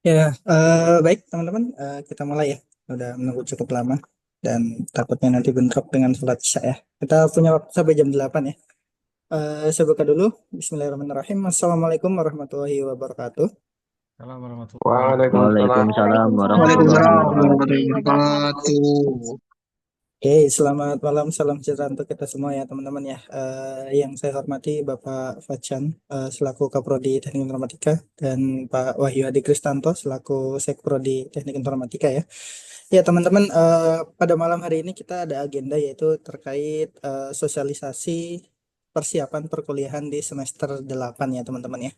Ya, baik teman-teman, kita mulai ya. Udah menunggu cukup lama dan takutnya nanti bentrok dengan sholat isya ya. Kita punya waktu sampai jam 8 ya. Saya buka dulu. Bismillahirrahmanirrahim. Assalamualaikum warahmatullahi wabarakatuh. Assalamualaikum warahmatullahi wabarakatuh. Waalaikumsalam Waalaikumsalam warahmatullahi warahmatullahi wabarakatuh. warahmatullahi wabarakatuh. Oke, selamat malam, salam sejahtera untuk kita semua ya teman-teman ya. Yang saya hormati Bapak Facan selaku Kaprodi Teknik Informatika dan Pak Wahyu Hadi Kristanto selaku Sekprodi Teknik Informatika ya. Ya teman-teman, pada malam hari ini kita ada agenda yaitu terkait sosialisasi persiapan perkuliahan di semester 8 ya teman-teman ya.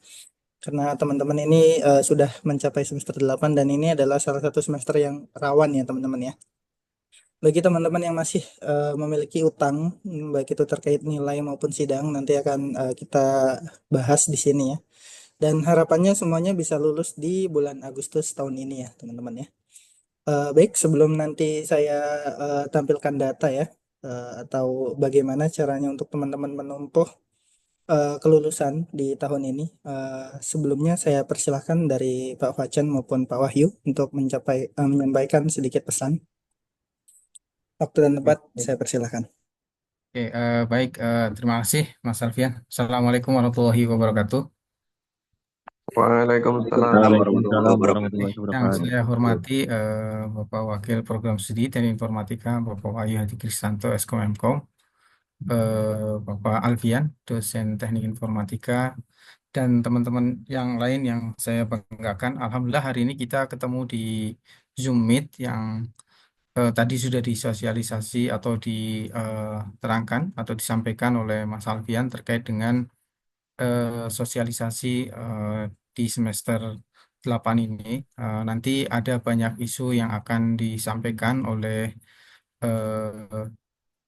Karena teman-teman ini sudah mencapai semester 8 dan ini adalah salah satu semester yang rawan ya teman-teman ya. Bagi teman-teman yang masih memiliki utang, baik itu terkait nilai maupun sidang, nanti akan kita bahas di sini ya. Dan harapannya semuanya bisa lulus di bulan Agustus tahun ini ya teman-teman ya. Baik, sebelum nanti saya tampilkan data ya, atau bagaimana caranya untuk teman-teman menempuh kelulusan di tahun ini. Sebelumnya saya persilahkan dari Pak Facan maupun Pak Wahyu untuk menyampaikan sedikit pesan. Waktu dan tempat Oke, saya persilahkan. baik. Terima kasih, Mas Alfian. Assalamualaikum warahmatullahi wabarakatuh. Waalaikumsalam Waalaikumsalam warahmatullahi wabarakatuh. warahmatullahi Yang saya wabarakatuh. hormati Bapak Wakil Program Studi Teknik Informatika, Bapak Wahyu Hadi Kristanto, Eskom-Mkom, Bapak Alfian, dosen Teknik Informatika, dan teman-teman yang lain yang saya banggakan. Alhamdulillah hari ini kita ketemu di Zoom Meet yang tadi sudah disosialisasi atau diterangkan atau disampaikan oleh Mas Alfian terkait dengan sosialisasi di semester 8 ini. Nanti ada banyak isu yang akan disampaikan oleh eh,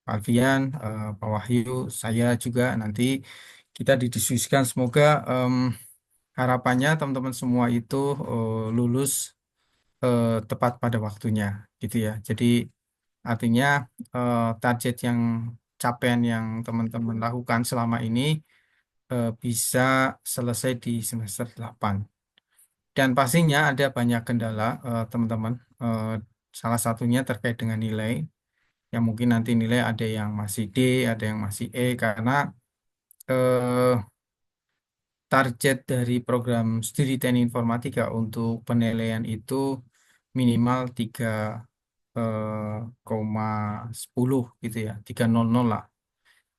Pak Alfian, Pak Wahyu, saya juga nanti kita didiskusikan. Semoga harapannya teman-teman semua itu lulus tepat pada waktunya, gitu ya. Jadi artinya target yang capaian yang teman-teman lakukan selama ini bisa selesai di semester 8. Dan pastinya ada banyak kendala teman-teman. Eh, Salah satunya terkait dengan nilai, yang mungkin nanti nilai ada yang masih D, ada yang masih E, karena eh, target dari program studi teknik informatika untuk penilaian itu minimal 3,10 gitu ya, 300 lah.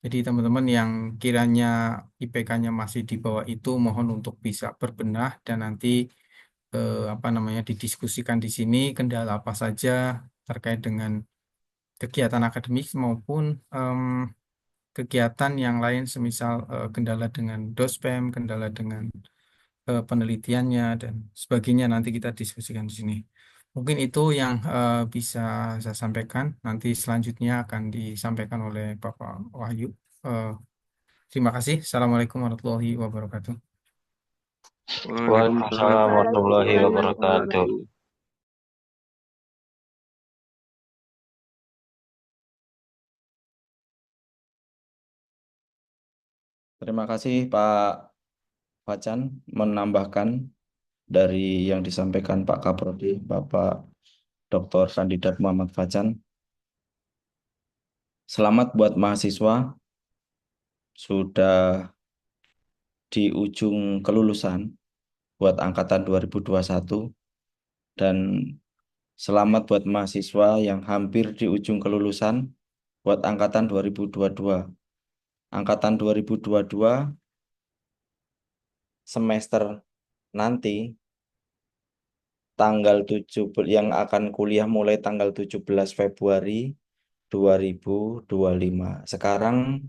Jadi teman-teman yang kiranya IPK-nya masih di bawah itu mohon untuk bisa berbenah dan nanti apa namanya didiskusikan di sini kendala apa saja terkait dengan kegiatan akademik maupun kegiatan yang lain semisal kendala dengan dospem, kendala dengan penelitiannya dan sebagainya nanti kita diskusikan di sini. Mungkin itu yang bisa saya sampaikan. Nanti selanjutnya akan disampaikan oleh Bapak Wahyu. Eh, Terima kasih. Assalamualaikum warahmatullahi wabarakatuh. Waalaikumsalam Waalaikumsalam warahmatullahi warahmatullahi wabarakatuh. wabarakatuh. Terima kasih Pak Facan menambahkan dari yang disampaikan Pak Kaprodi, Bapak Dr. Kandidat Muhammad Facan. Selamat buat mahasiswa sudah di ujung kelulusan buat angkatan 2021 dan selamat buat mahasiswa yang hampir di ujung kelulusan buat angkatan 2022. Angkatan 2022 semester nanti tanggal 7 yang akan kuliah mulai tanggal 17 Februari 2025. Sekarang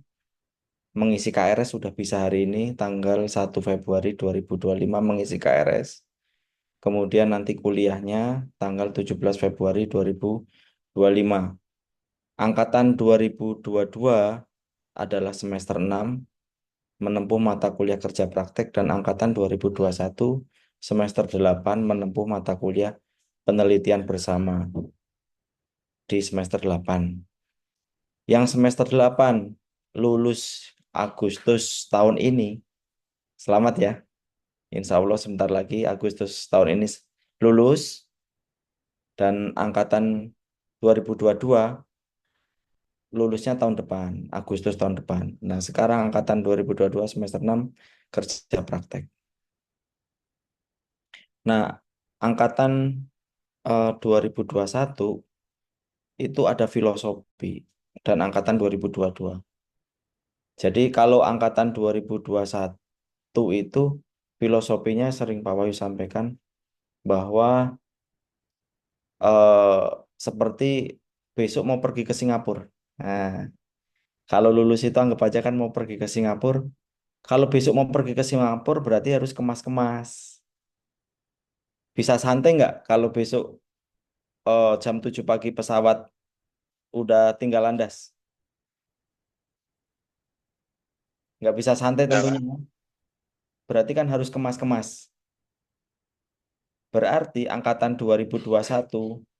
mengisi KRS sudah bisa hari ini tanggal 1 Februari 2025 mengisi KRS. Kemudian nanti kuliahnya tanggal 17 Februari 2025. Angkatan 2022 adalah semester 6 menempuh mata kuliah kerja praktek dan angkatan 2021 semester 8 menempuh mata kuliah penelitian bersama di semester 8. Yang semester 8 lulus Agustus tahun ini, selamat ya. Insya Allah sebentar lagi Agustus tahun ini lulus dan angkatan 2022 lulusnya tahun depan, Agustus tahun depan. Nah, sekarang angkatan 2022 semester 6 kerja praktek. Nah, angkatan 2021 itu ada filosofi dan angkatan 2022. Jadi kalau angkatan 2021 itu filosofinya sering Pak Wahyu sampaikan bahwa eh, seperti besok mau pergi ke Singapura. Nah, kalau lulus itu anggap aja kan mau pergi ke Singapura. Kalau besok mau pergi ke Singapura berarti harus kemas-kemas. Bisa santai nggak kalau besok jam 7 pagi pesawat udah tinggal landas? Nggak bisa santai Enggak, tentunya. Pak. Berarti kan harus kemas-kemas. Berarti angkatan 2021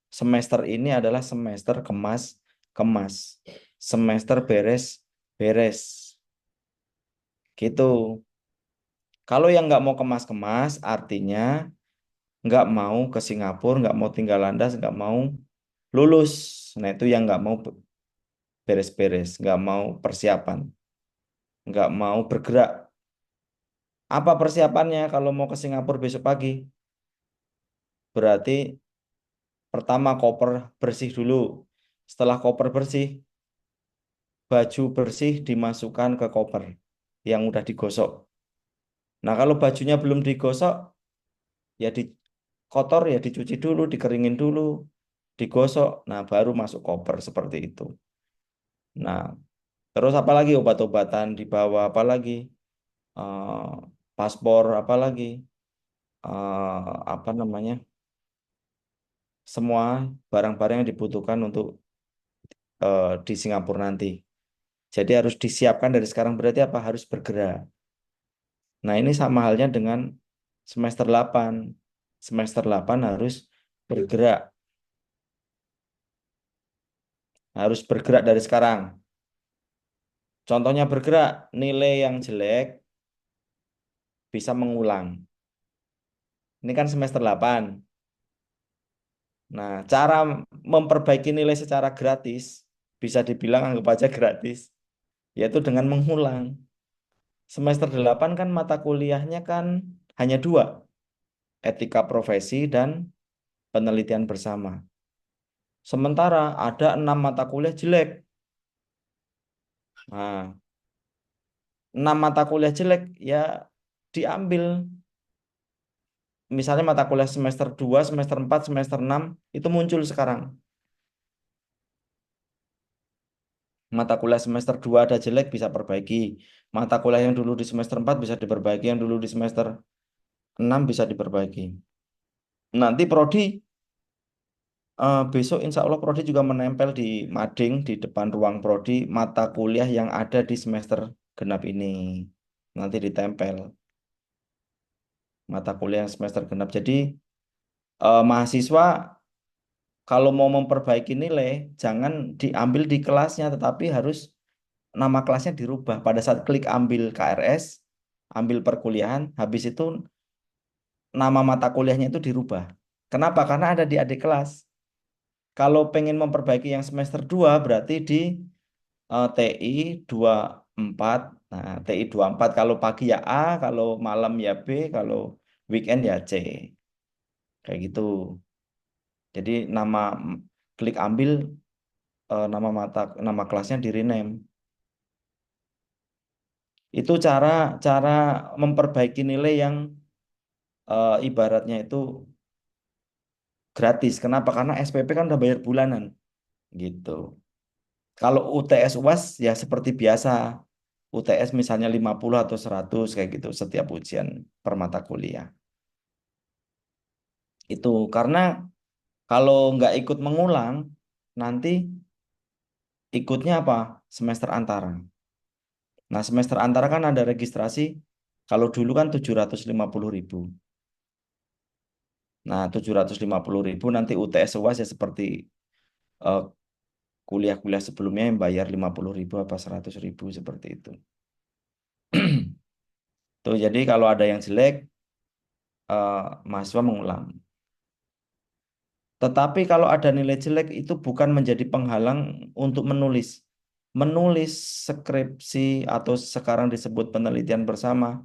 semester ini adalah semester kemas-kemas. Semester beres-beres. Gitu. Kalau yang nggak mau kemas-kemas artinya nggak mau ke Singapura, nggak mau tinggal landas, nggak mau lulus. Nah itu yang nggak mau beres-beres, nggak mau persiapan, nggak mau bergerak. Apa persiapannya kalau mau ke Singapura besok pagi? Berarti pertama koper bersih dulu. Setelah koper bersih, baju bersih dimasukkan ke koper yang udah digosok. Nah kalau bajunya belum digosok, ya di kotor ya dicuci dulu, dikeringin dulu, digosok. Nah baru masuk koper seperti itu. Nah terus apa lagi obat-obatan dibawa apa lagi? Eh, paspor apa lagi? Apa namanya? Semua barang-barang yang dibutuhkan untuk di Singapura nanti. Jadi harus disiapkan dari sekarang berarti apa? Harus bergerak. Nah, ini sama halnya dengan semester 8. Semester 8 harus bergerak. Harus bergerak dari sekarang. Contohnya bergerak, nilai yang jelek bisa mengulang. Ini kan semester 8. Nah, cara memperbaiki nilai secara gratis, bisa dibilang anggap aja gratis, yaitu dengan mengulang. Semester 8 kan mata kuliahnya kan hanya dua, etika profesi dan penelitian bersama. Sementara ada 6 mata kuliah jelek. Nah, 6 mata kuliah jelek ya diambil. Misalnya mata kuliah semester 2, semester 4, semester 6 itu muncul sekarang. Mata kuliah semester 2 ada jelek bisa perbaiki. Mata kuliah yang dulu di semester 4 bisa diperbaiki, yang dulu di semester 6 bisa diperbaiki. Nanti prodi besok insya Allah prodi juga menempel di mading di depan ruang prodi mata kuliah yang ada di semester genap ini. Nanti ditempel mata kuliah yang semester genap. Jadi mahasiswa kalau mau memperbaiki nilai jangan diambil di kelasnya tetapi harus nama kelasnya dirubah. Pada saat klik ambil KRS, ambil perkuliahan, habis itu nama mata kuliahnya itu dirubah. Kenapa? Karena ada di adik kelas. Kalau pengen memperbaiki yang semester 2 berarti di TI 24. Nah, TI 24 kalau pagi ya A, kalau malam ya B, kalau weekend ya C. Kayak gitu. Jadi nama klik ambil nama kelasnya di rename. Itu cara cara memperbaiki nilai yang ibaratnya itu gratis. Kenapa? Karena SPP kan udah bayar bulanan gitu. Kalau UTS UAS ya seperti biasa. UTS misalnya 50 atau 100 kayak gitu setiap ujian per mata kuliah. Itu karena kalau nggak ikut mengulang nanti ikutnya apa? Semester antara. Nah, semester antara kan ada registrasi. Kalau dulu kan 750.000. Nah, 750.000 nanti UTS UAS ya seperti eh, kuliah-kuliah sebelumnya yang bayar 50.000 apa 100.000 seperti itu. Tuh, jadi kalau ada yang jelek, mahasiswa mengulang. Tetapi kalau ada nilai jelek itu bukan menjadi penghalang untuk menulis. Menulis skripsi atau sekarang disebut penelitian bersama.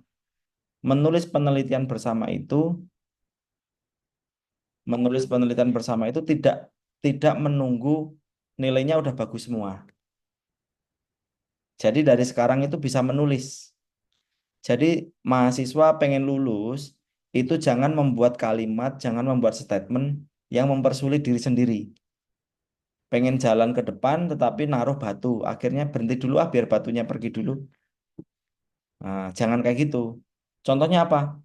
Menulis penelitian bersama itu, menulis penelitian bersama itu tidak menunggu nilainya udah bagus semua. Jadi dari sekarang itu bisa menulis. Jadi mahasiswa pengen lulus itu jangan membuat kalimat, jangan membuat statement yang mempersulit diri sendiri. Pengen jalan ke depan tetapi naruh batu. Akhirnya berhenti dulu biar batunya pergi dulu. Nah, jangan kayak gitu. Contohnya apa?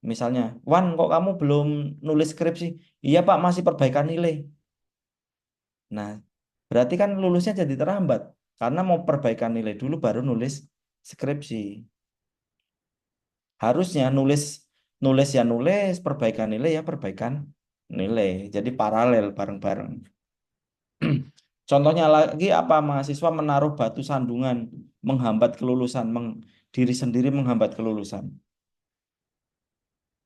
Misalnya, Wan, kok kamu belum nulis skripsi? Iya Pak, masih perbaikan nilai. Nah, berarti kan lulusnya jadi terhambat. Karena mau perbaikan nilai dulu baru nulis skripsi. Harusnya nulis nulis ya nulis, perbaikan nilai ya perbaikan nilai. Jadi paralel bareng-bareng. Contohnya lagi apa? Mahasiswa menaruh batu sandungan, menghambat kelulusan, diri sendiri menghambat kelulusan.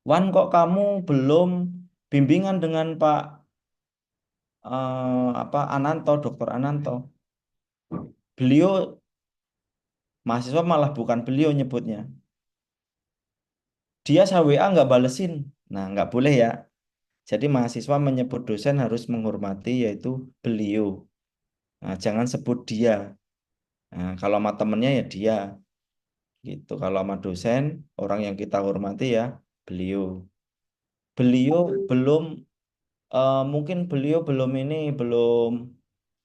Wan, kok kamu belum bimbingan dengan Pak apa Ananto, Dokter Ananto? Beliau mahasiswa malah bukan beliau nyebutnya. Dia saya WA nggak balesin. Nah, nggak boleh ya. Jadi mahasiswa menyebut dosen harus menghormati yaitu beliau. Nah, jangan sebut dia. Nah, kalau sama temennya ya dia gitu. Kalau sama dosen, orang yang kita hormati ya beliau. Beliau belum mungkin beliau belum ini belum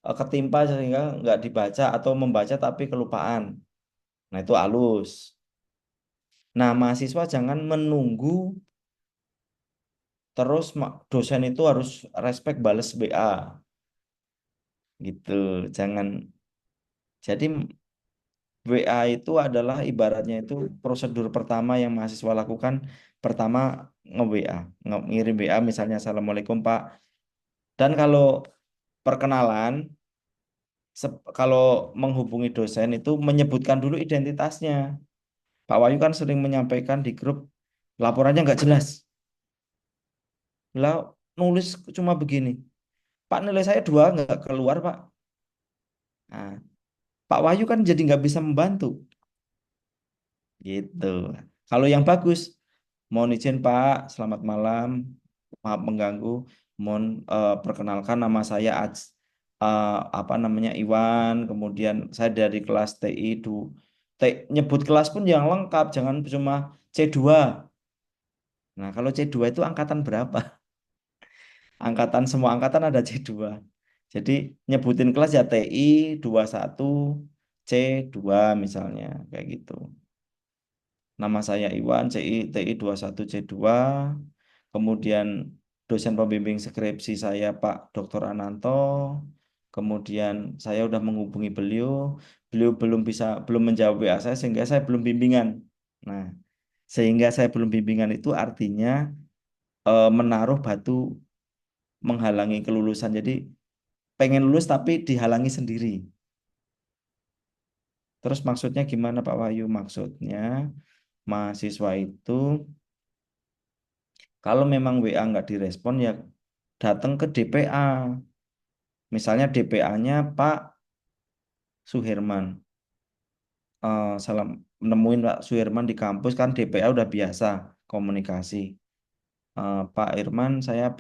ketimpa sehingga nggak dibaca atau membaca tapi kelupaan. Nah, itu halus. Nah, mahasiswa jangan menunggu terus dosen itu harus respect bales BA gitu. Jangan. Jadi WA itu adalah ibaratnya itu prosedur pertama yang mahasiswa lakukan. Pertama nge-WA, ngirim WA misalnya Assalamualaikum Pak. Dan kalau perkenalan, kalau menghubungi dosen itu menyebutkan dulu identitasnya. Pak Wahyu kan sering menyampaikan di grup laporannya nggak jelas. Lah nulis cuma begini. Pak nilai saya 2 nggak keluar Pak. Nah, Pak Wahyu kan jadi nggak bisa membantu. Gitu. Kalau yang bagus, mohon izin Pak, selamat malam, maaf mengganggu. Mohon perkenalkan nama saya apa namanya Iwan. Kemudian saya dari kelas TI nyebut kelas pun yang lengkap, jangan cuma C2. Nah, kalau C2 itu angkatan berapa? Angkatan semua angkatan ada C2. Jadi nyebutin kelas ya TI 21 C2 misalnya kayak gitu. Nama saya Iwan, CI TI 21C2. Kemudian dosen pembimbing skripsi saya Pak Dr. Ananto. Kemudian saya udah menghubungi beliau, beliau belum menjawab WA saya sehingga saya belum bimbingan. Nah, sehingga saya belum bimbingan itu artinya menaruh batu menghalangi kelulusan. Jadi pengen lulus tapi dihalangi sendiri. Terus maksudnya gimana Pak Wahyu? Maksudnya mahasiswa itu kalau memang WA nggak direspon ya datang ke DPA. Misalnya DPA-nya Pak Suherman. Salam nemuin Pak Suherman di kampus kan DPA udah biasa komunikasi. Pak Irman, saya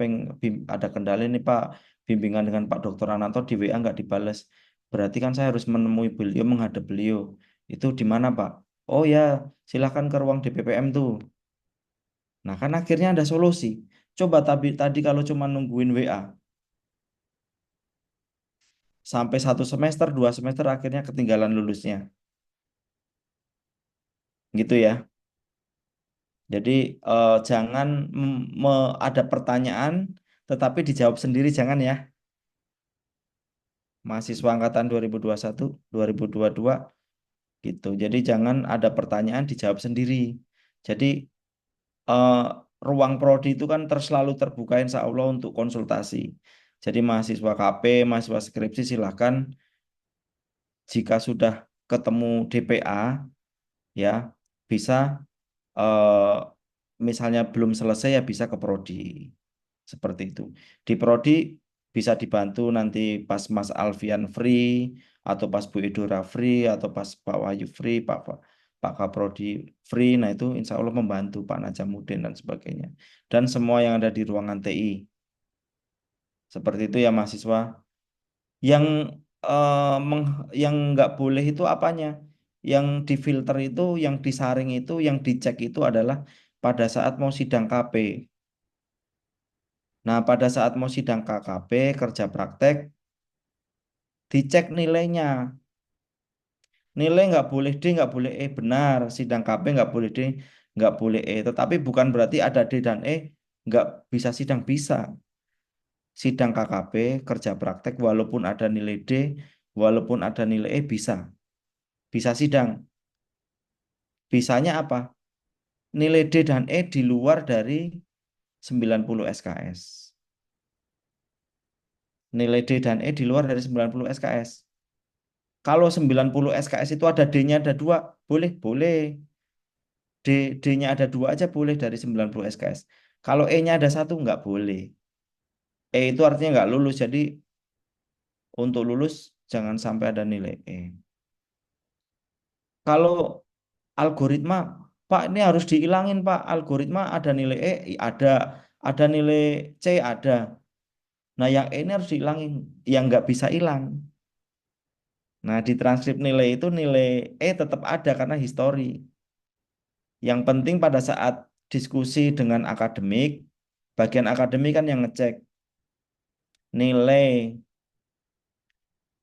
ada kendala nih Pak, bimbingan dengan Pak Dokter Ananto di WA nggak dibales. Berarti kan saya harus menemui beliau, menghadap beliau. Itu di mana Pak? Oh ya, silakan ke ruang DPPM tuh. Nah kan akhirnya ada solusi. Coba tadi kalau cuma nungguin WA, sampai 1 semester, 2 semester akhirnya ketinggalan lulusnya. Gitu ya. Jadi jangan ada pertanyaan tetapi dijawab sendiri jangan ya. Mahasiswa angkatan 2021, 2022 gitu. Jadi jangan ada pertanyaan dijawab sendiri. Jadi eh, ruang prodi itu kan selalu terbuka insya Allah untuk konsultasi. Jadi mahasiswa KP, mahasiswa skripsi silahkan jika sudah ketemu DPA ya bisa misalnya belum selesai ya bisa ke prodi Seperti itu. Di prodi bisa dibantu nanti pas Mas Alfian free, atau pas Bu Edora free, atau pas Pak Wahyu free, Pak Kaprodi free. Nah itu insya Allah membantu Pak Najamuddin dan sebagainya. Dan semua yang ada di ruangan TI. Seperti itu ya mahasiswa. Yang yang nggak boleh itu apanya? Yang difilter itu, yang disaring itu, yang dicek itu adalah pada saat mau sidang KP. Nah, pada saat mau sidang KKP, kerja praktek, dicek nilainya. Nilai nggak boleh D, nggak boleh E. Benar, sidang KP nggak boleh D, nggak boleh E. Tetapi bukan berarti ada D dan E nggak bisa sidang. Bisa. Sidang KKP, kerja praktek, walaupun ada nilai D, walaupun ada nilai E, bisa. Bisa sidang. Bisanya apa? Nilai D dan E di luar dari 90 SKS. Nilai D dan E di luar dari 90 SKS. Kalau 90 SKS itu ada D-nya ada dua, boleh, boleh. D-nya ada dua aja boleh dari 90 SKS. Kalau E-nya ada satu, nggak boleh. E itu artinya nggak lulus, jadi untuk lulus jangan sampai ada nilai E. Kalau algoritma, Pak ini harus dihilangin Pak. Algoritma ada nilai E, ada nilai C, ada. Nah yang E ini harus dihilangin, yang nggak bisa hilang. Nah di transkrip nilai itu nilai E tetap ada karena histori. Yang penting pada saat diskusi dengan akademik, bagian akademik kan yang ngecek nilai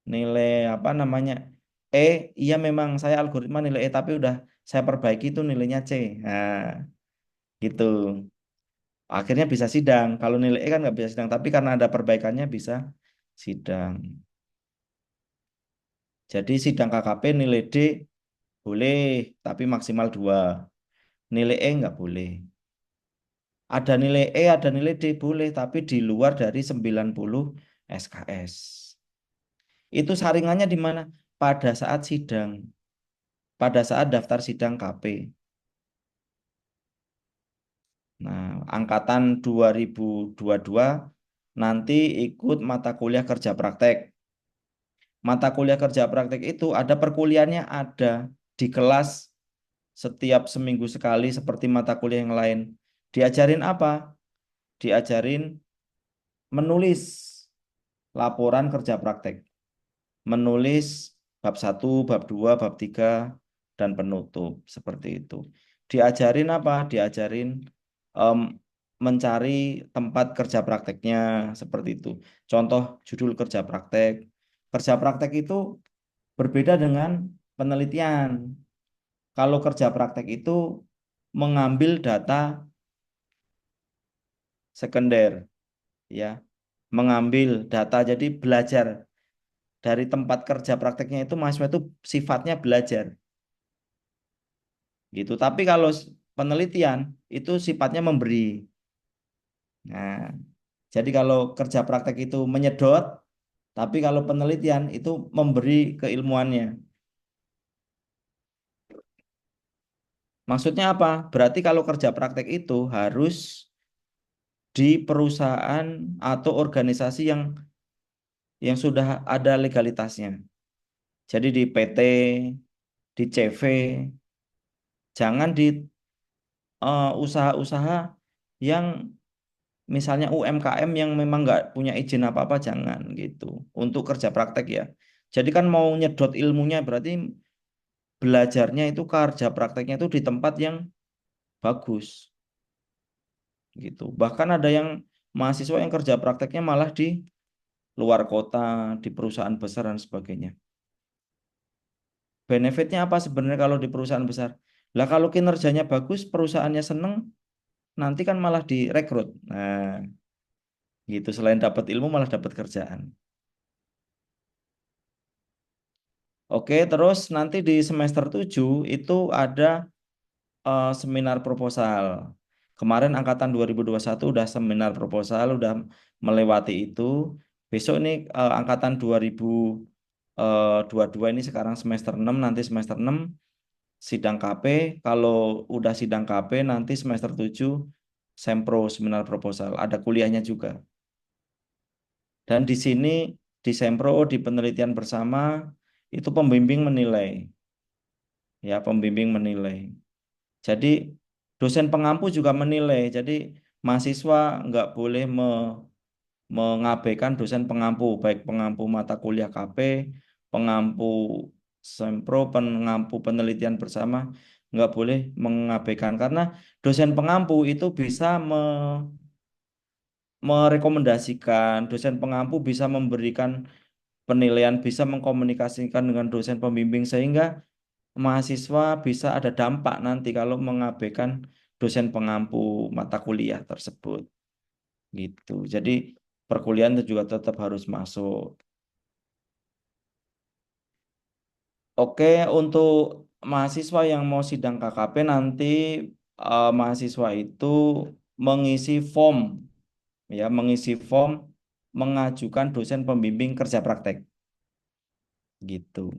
nilai apa namanya E, iya memang saya algoritma nilai E tapi udah saya perbaiki itu nilainya C. Nah, gitu. Akhirnya bisa sidang. Kalau nilai E kan nggak bisa sidang, tapi karena ada perbaikannya bisa sidang. Jadi sidang KKP nilai D boleh, tapi maksimal 2. Nilai E nggak boleh. Ada nilai E, ada nilai D boleh, tapi di luar dari 90 SKS. Itu saringannya di mana? Pada saat sidang. Pada saat daftar sidang KP. Nah, angkatan 2022 nanti ikut mata kuliah kerja praktek. Mata kuliah kerja praktek itu ada perkuliahannya, ada di kelas setiap seminggu sekali seperti mata kuliah yang lain. Diajarin apa? Diajarin menulis laporan kerja praktek. Menulis bab 1, bab 2, bab 3, dan penutup. Seperti itu. Diajarin apa? Diajarin em, mencari tempat kerja prakteknya. Seperti itu. Contoh judul kerja praktek. Kerja praktek itu berbeda dengan penelitian. Kalau kerja praktek itu mengambil data sekunder, ya, mengambil data jadi belajar dari tempat kerja prakteknya itu mahasiswa itu sifatnya belajar, gitu. Tapi kalau penelitian itu sifatnya memberi. Nah, jadi kalau kerja praktek itu menyedot, tapi kalau penelitian itu memberi keilmuannya. Maksudnya apa? Berarti kalau kerja praktek itu harus di perusahaan atau organisasi yang sudah ada legalitasnya. Jadi di PT, di CV, jangan di usaha-usaha yang misalnya UMKM yang memang nggak punya izin apa-apa, jangan gitu. Untuk kerja praktek ya. Jadi kan mau nyedot ilmunya berarti belajarnya itu kerja prakteknya itu di tempat yang bagus gitu. Bahkan ada yang mahasiswa yang kerja prakteknya malah di luar kota, di perusahaan besar dan sebagainya. Benefitnya apa sebenarnya kalau di perusahaan besar? Lah kalau kinerjanya bagus, perusahaannya seneng, nanti kan malah direkrut. Nah, gitu. Selain dapat ilmu malah dapat kerjaan. Oke, terus nanti di semester 7 itu ada seminar proposal. Kemarin angkatan 2021 udah seminar proposal, udah melewati itu. Besok ini angkatan 2022 ini sekarang semester 6, nanti semester 6 sidang KP. Kalau udah sidang KP nanti semester 7 sempro, seminar proposal, ada kuliahnya juga. Dan di sini di sempro, di penelitian bersama itu pembimbing menilai, ya pembimbing menilai. Jadi dosen pengampu juga menilai. Jadi mahasiswa nggak boleh mengabaikan dosen pengampu, baik pengampu mata kuliah KP, pengampu sempro, pengampu penelitian bersama, nggak boleh mengabaikan karena dosen pengampu itu bisa merekomendasikan, dosen pengampu bisa memberikan penilaian, bisa mengkomunikasikan dengan dosen pembimbing sehingga mahasiswa bisa ada dampak nanti kalau mengabaikan dosen pengampu mata kuliah tersebut gitu. Jadi perkuliahan itu juga tetap harus masuk. Oke, untuk mahasiswa yang mau sidang KKP nanti mahasiswa itu mengisi form, ya, mengisi form mengajukan dosen pembimbing kerja praktek gitu.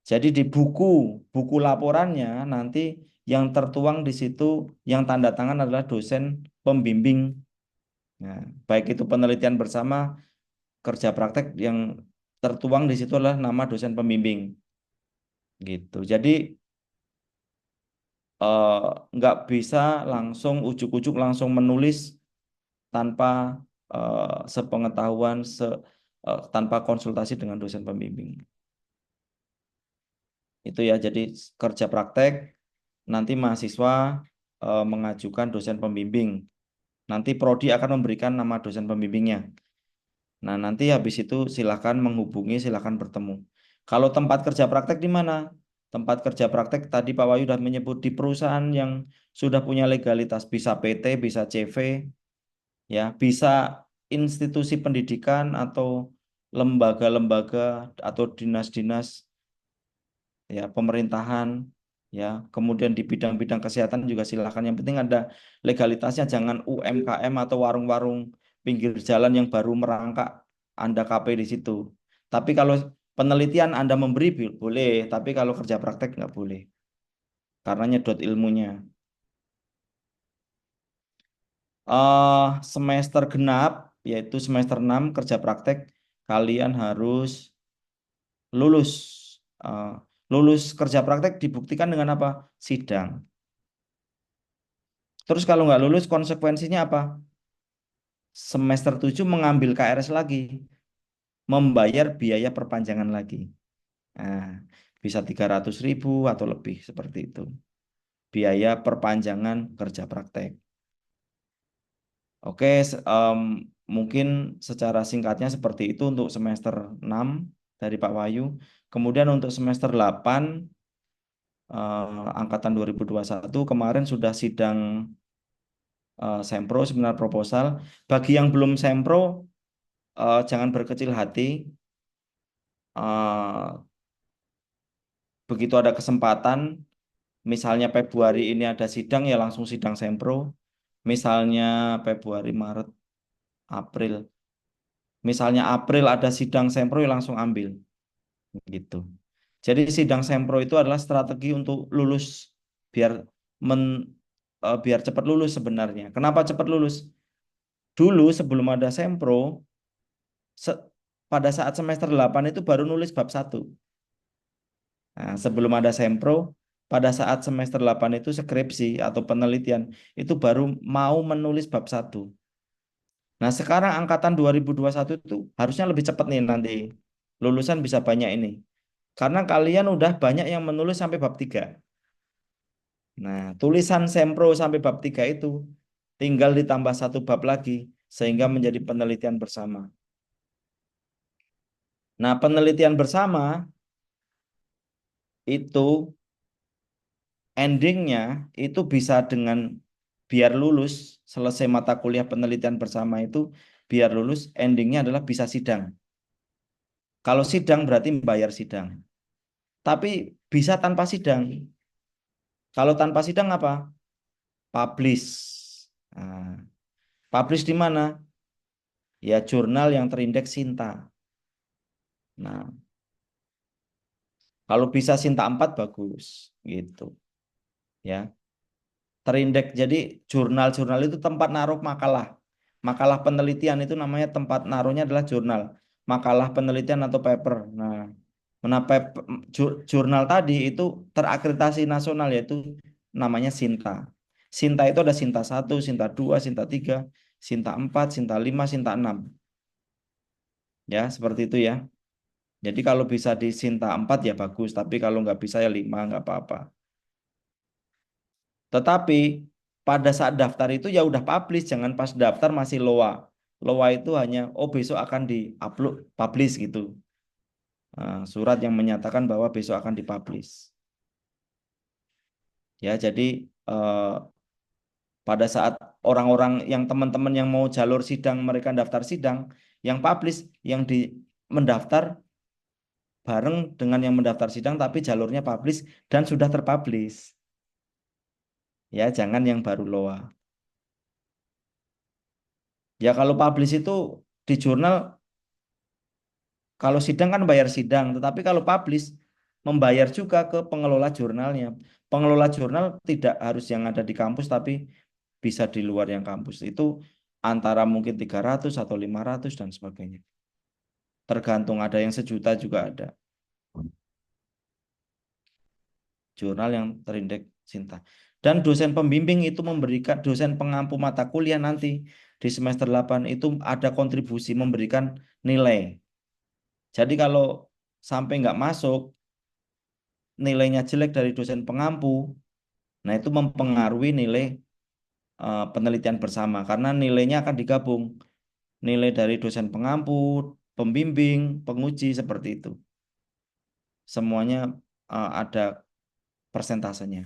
Jadi di buku laporannya nanti yang tertuang di situ yang tanda tangan adalah dosen pembimbing. Nah, baik itu penelitian bersama kerja praktek yang tertuang di situ adalah nama dosen pembimbing gitu. Jadi eh, nggak bisa langsung ujuk-ujuk langsung menulis tanpa sepengetahuan tanpa konsultasi dengan dosen pembimbing. Itu ya, jadi kerja praktek nanti mahasiswa mengajukan dosen pembimbing. Nanti prodi akan memberikan nama dosen pembimbingnya. Nah, nanti habis itu silakan menghubungi, silakan bertemu. Kalau tempat kerja praktek di mana? Tempat kerja praktek tadi Pak Wahyu sudah menyebut di perusahaan yang sudah punya legalitas, bisa PT, bisa CV, ya, bisa institusi pendidikan atau lembaga-lembaga atau dinas-dinas, ya, pemerintahan, ya, kemudian di bidang-bidang kesehatan juga silakan. Yang penting ada legalitasnya, jangan UMKM atau warung-warung pinggir jalan yang baru merangkak Anda KP di situ. Tapi kalau penelitian Anda memberi boleh, tapi kalau kerja praktek nggak boleh karena nyedot ilmunya. Semester genap yaitu semester 6 kerja praktek kalian harus lulus. Eh, lulus kerja praktek dibuktikan dengan apa? Sidang. Terus kalau nggak lulus konsekuensinya apa? Semester 7 mengambil KRS lagi, membayar biaya perpanjangan lagi. Nah, bisa 300.000 atau lebih seperti itu. Biaya perpanjangan kerja praktek. Oke, mungkin secara singkatnya seperti itu untuk semester 6 dari Pak Wahyu. Kemudian untuk semester 8 angkatan 2021 kemarin sudah sidang sempro, seminar proposal. Bagi yang belum sempro, jangan berkecil hati. Eh, Begitu ada kesempatan, misalnya Februari ini ada sidang ya langsung sidang sempro. Misalnya Februari, Maret, April. Misalnya April ada sidang sempro ya langsung ambil gitu. Jadi sidang sempro itu adalah strategi untuk lulus biar men, biar cepat lulus sebenarnya. Kenapa cepat lulus? Dulu sebelum ada sempro, se- pada saat semester 8 itu baru nulis bab 1. Nah, sebelum ada sempro, pada saat semester 8 itu skripsi atau penelitian itu baru mau menulis bab 1. Nah, sekarang angkatan 2021 itu harusnya lebih cepat nih nanti. Lulusan bisa banyak ini. Karena kalian udah banyak yang menulis sampai bab 3. Nah, tulisan sempro sampai bab 3 itu tinggal ditambah satu bab lagi sehingga menjadi penelitian bersama. Nah, penelitian bersama itu endingnya itu bisa dengan biar lulus selesai mata kuliah penelitian bersama itu biar lulus endingnya adalah bisa sidang. Kalau sidang berarti membayar sidang. Tapi bisa tanpa sidang. Kalau tanpa sidang apa? Publish. Nah, publish di mana? Ya jurnal yang terindeks Sinta. Nah, kalau bisa Sinta 4 bagus gitu. Ya. terindeks. Jadi jurnal-jurnal itu tempat naruh makalah. Makalah penelitian itu namanya tempat naruhnya adalah jurnal. Makalah penelitian atau paper. Nah, jurnal tadi itu terakreditasi nasional yaitu namanya Sinta. Sinta itu ada Sinta 1, Sinta 2, Sinta 3, Sinta 4, Sinta 5, Sinta 6. Ya, seperti itu ya. Jadi kalau bisa di Sinta 4 ya bagus, tapi kalau nggak bisa ya 5 nggak apa-apa. Tetapi pada saat daftar itu ya udah publish, jangan pas daftar masih loa. Loa itu hanya besok akan di-upload, publish gitu. Surat yang menyatakan bahwa besok akan dipublish. Ya, jadi eh, pada saat orang-orang yang teman-teman yang mau jalur sidang mereka daftar sidang, yang publish, yang di mendaftar bareng dengan yang mendaftar sidang tapi jalurnya publish dan sudah terpublish. Ya, jangan yang baru loa. Ya kalau publish itu di jurnal, kalau sidang kan bayar sidang, tetapi kalau publish membayar juga ke pengelola jurnalnya. Pengelola jurnal tidak harus yang ada di kampus tapi bisa di luar yang kampus. Itu antara mungkin 300 atau 500 dan sebagainya. Tergantung, ada yang 1 juta juga ada. Jurnal yang terindeks Sinta. Dan dosen pembimbing itu memberikan, dosen pengampu mata kuliah nanti di semester 8 itu ada kontribusi memberikan nilai. Jadi kalau sampai nggak masuk, nilainya jelek dari dosen pengampu, nah itu mempengaruhi nilai penelitian bersama. Karena nilainya akan digabung. Nilai dari dosen pengampu, pembimbing, penguji, seperti itu. Semuanya ada persentasenya.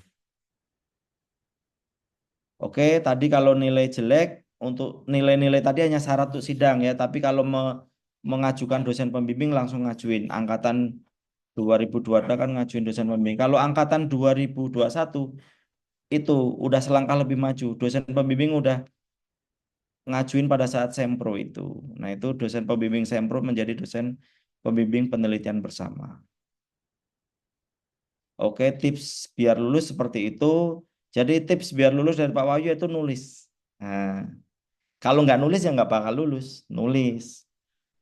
Oke, tadi kalau nilai jelek, untuk nilai-nilai tadi hanya syarat untuk sidang ya, tapi kalau mengajukan dosen pembimbing langsung ngajuin. Angkatan 2022 kan ngajuin dosen pembimbing. Kalau angkatan 2021 itu udah selangkah lebih maju. Dosen pembimbing udah ngajuin pada saat sempro itu. Nah, itu dosen pembimbing sempro menjadi dosen pembimbing penelitian bersama. Oke, tips biar lulus seperti itu. Jadi tips biar lulus dari Pak Wahyu itu nulis. Nah, kalau nggak nulis ya nggak bakal lulus. Nulis.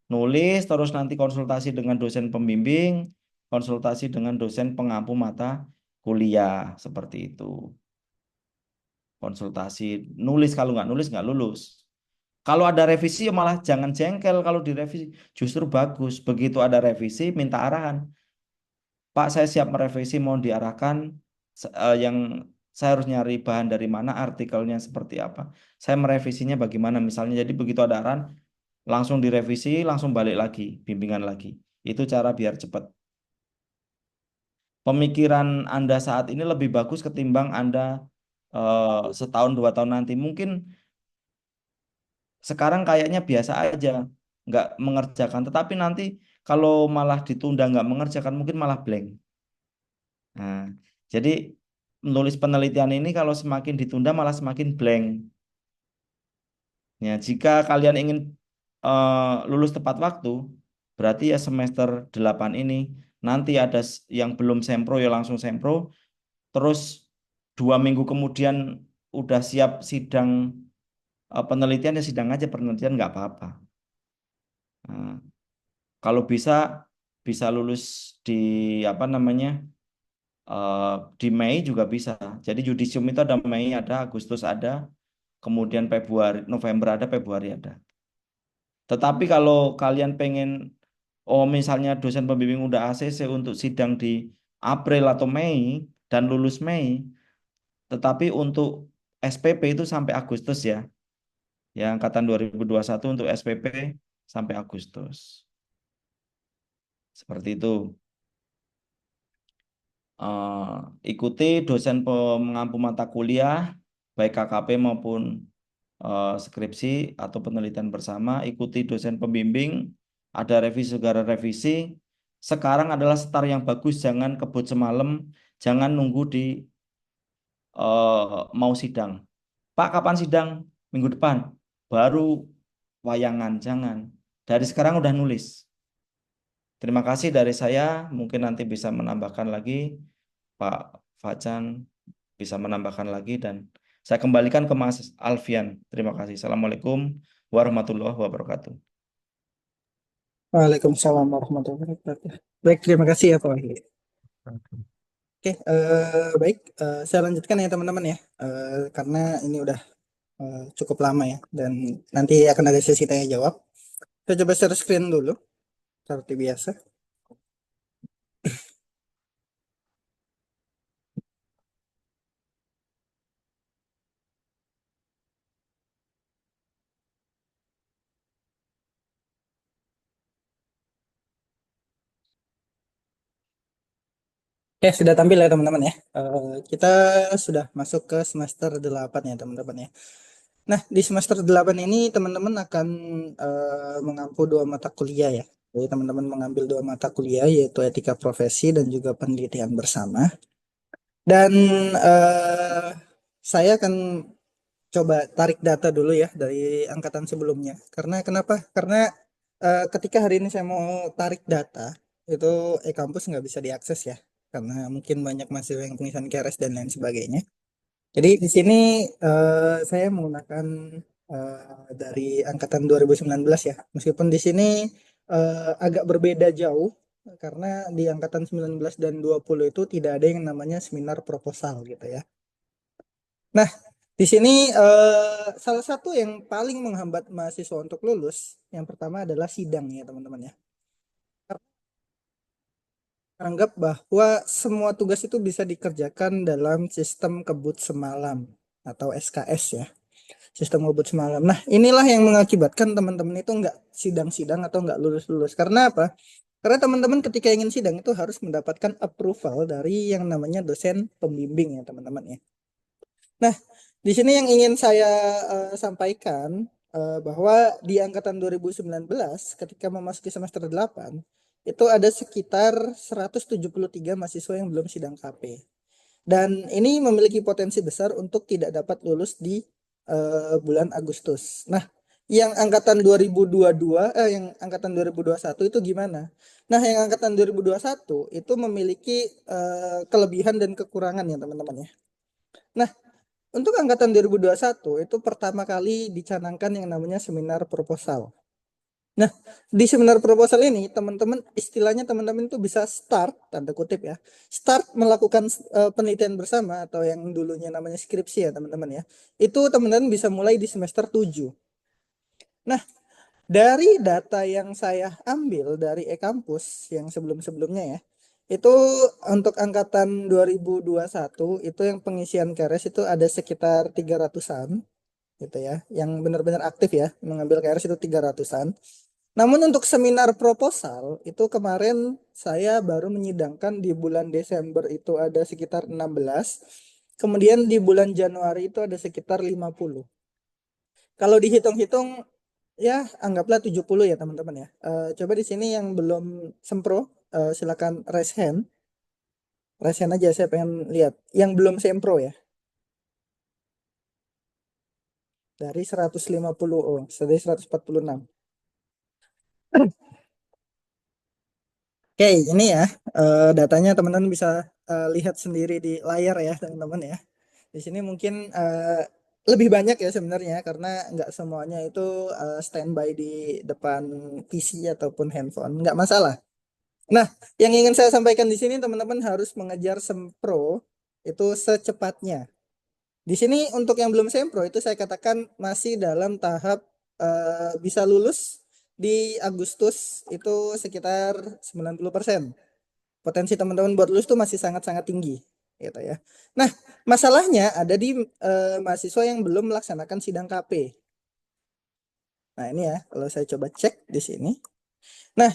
Nulis terus nanti konsultasi dengan dosen pembimbing, konsultasi dengan dosen pengampu mata kuliah. Seperti itu. Konsultasi. Nulis, kalau nggak nulis nggak lulus. Kalau ada revisi ya malah jangan jengkel kalau direvisi. Justru bagus. Begitu ada revisi minta arahan. Pak, saya siap merevisi, mohon diarahkan yang saya harus nyari bahan dari mana, artikelnya seperti apa. Saya merevisinya bagaimana misalnya. Jadi begitu ada arahan, langsung direvisi, langsung balik lagi, bimbingan lagi. Itu cara biar cepat. Pemikiran Anda saat ini lebih bagus ketimbang Anda setahun 2 tahun nanti. Mungkin sekarang kayaknya biasa aja, nggak mengerjakan. Tetapi nanti kalau malah ditunda nggak mengerjakan, mungkin malah blank. Nah, jadi menulis penelitian ini kalau semakin ditunda malah semakin blank. Ya, jika kalian ingin lulus tepat waktu, berarti ya semester 8 ini nanti ada yang belum sempro ya langsung sempro, terus 2 minggu kemudian udah siap sidang penelitian ya sidang aja penelitian nggak apa-apa. Nah, kalau bisa bisa lulus di apa namanya eh, di Mei juga bisa. Jadi yudisium itu ada Mei ada, Agustus ada, kemudian Februari, November ada, Februari ada. Tetapi kalau kalian pengen, misalnya dosen pembimbing udah ACC untuk sidang di April atau Mei dan lulus Mei, tetapi untuk SPP itu sampai Agustus ya. Ya, angkatan 2021 untuk SPP sampai Agustus. Seperti itu. Ikuti dosen pengampu mata kuliah, baik KKP maupun skripsi atau penelitian bersama, ikuti dosen pembimbing, ada revisi segala revisi. Sekarang adalah start yang bagus, jangan kebut semalam, jangan nunggu di mau sidang. Pak, kapan sidang? Minggu depan. Baru wayangan, jangan. Dari sekarang udah nulis. Terima kasih dari saya, mungkin nanti bisa menambahkan lagi, Pak Facan bisa menambahkan lagi dan Saya kembalikan ke Mas Alfian. Terima kasih. Assalamualaikum warahmatullahi wabarakatuh. Waalaikumsalam warahmatullahi wabarakatuh. Baik, terima kasih ya Pak Wahyu. Oke, baik. Saya lanjutkan ya teman-teman ya. Karena ini udah cukup lama ya. Dan nanti akan ada sesi tanya jawab. Saya coba share screen dulu. Seperti biasa. Oke, sudah tampil ya teman-teman ya. Kita sudah masuk ke semester 8 ya teman-teman ya. Nah, di semester 8 ini teman-teman akan mengampu 2 mata kuliah ya. Jadi teman-teman mengambil 2 mata kuliah yaitu etika profesi dan juga penelitian bersama. Dan eh, saya akan coba tarik data dulu ya dari angkatan sebelumnya. Karena kenapa? Karena ketika hari ini saya mau tarik data, itu e-kampus nggak bisa diakses ya. Karena mungkin banyak mahasiswa yang pengisian KRS dan lain sebagainya. Jadi di sini saya menggunakan dari angkatan 2019 ya. Meskipun di sini agak berbeda jauh karena di angkatan 19 dan 20 itu tidak ada yang namanya seminar proposal gitu ya. Nah, di sini salah satu yang paling menghambat mahasiswa untuk lulus, yang pertama adalah sidang ya teman-teman ya. Anggap bahwa semua tugas itu bisa dikerjakan dalam sistem kebut semalam atau SKS ya, sistem kebut semalam. Nah, inilah yang mengakibatkan teman-teman itu nggak sidang-sidang atau nggak lulus-lulus. Karena apa? Karena teman-teman ketika ingin sidang itu harus mendapatkan approval dari yang namanya dosen pembimbing ya teman-teman ya. Nah, di sini yang ingin saya sampaikan bahwa di angkatan 2019 ketika memasuki semester 8 itu ada sekitar 173 mahasiswa yang belum sidang KP. Dan ini memiliki potensi besar untuk tidak dapat lulus di bulan Agustus. Nah, yang angkatan 2022 yang angkatan 2021 itu gimana? Nah, yang angkatan 2021 itu memiliki kelebihan dan kekurangan ya teman-teman ya. Nah, untuk angkatan 2021 itu pertama kali dicanangkan yang namanya seminar proposal. Nah, di seminar proposal ini teman-teman istilahnya teman-teman itu bisa start tanda kutip ya. Start melakukan penelitian bersama atau yang dulunya namanya skripsi ya teman-teman ya. Itu teman-teman bisa mulai di semester 7. Nah, dari data yang saya ambil dari e-kampus yang sebelum-sebelumnya ya. Itu untuk angkatan 2021 itu yang pengisian KRS itu ada sekitar 300-an gitu ya. Yang benar-benar aktif ya mengambil KRS itu 300-an. Namun untuk seminar proposal itu kemarin saya baru menyidangkan di bulan Desember itu ada sekitar 16. Kemudian di bulan Januari itu ada sekitar 50. Kalau dihitung-hitung ya anggaplah 70 ya teman-teman ya. Coba di sini yang belum sempro silakan raise hand. Raise hand aja saya pengen lihat. Yang belum sempro ya. Dari 150 dari 146. Oke, ini ya datanya teman-teman bisa lihat sendiri di layar ya teman-teman ya. Di sini mungkin lebih banyak ya sebenarnya karena nggak semuanya itu standby di depan PC ataupun handphone, nggak masalah. Nah, yang ingin saya sampaikan di sini teman-teman harus mengejar sempro itu secepatnya. Di sini untuk yang belum sempro itu saya katakan masih dalam tahap bisa lulus di Agustus itu sekitar 90%. Potensi teman-teman buat lulus itu masih sangat-sangat tinggi gitu ya. Nah, masalahnya ada di mahasiswa yang belum melaksanakan sidang KP. Nah, ini ya, kalau saya coba cek di sini. Nah,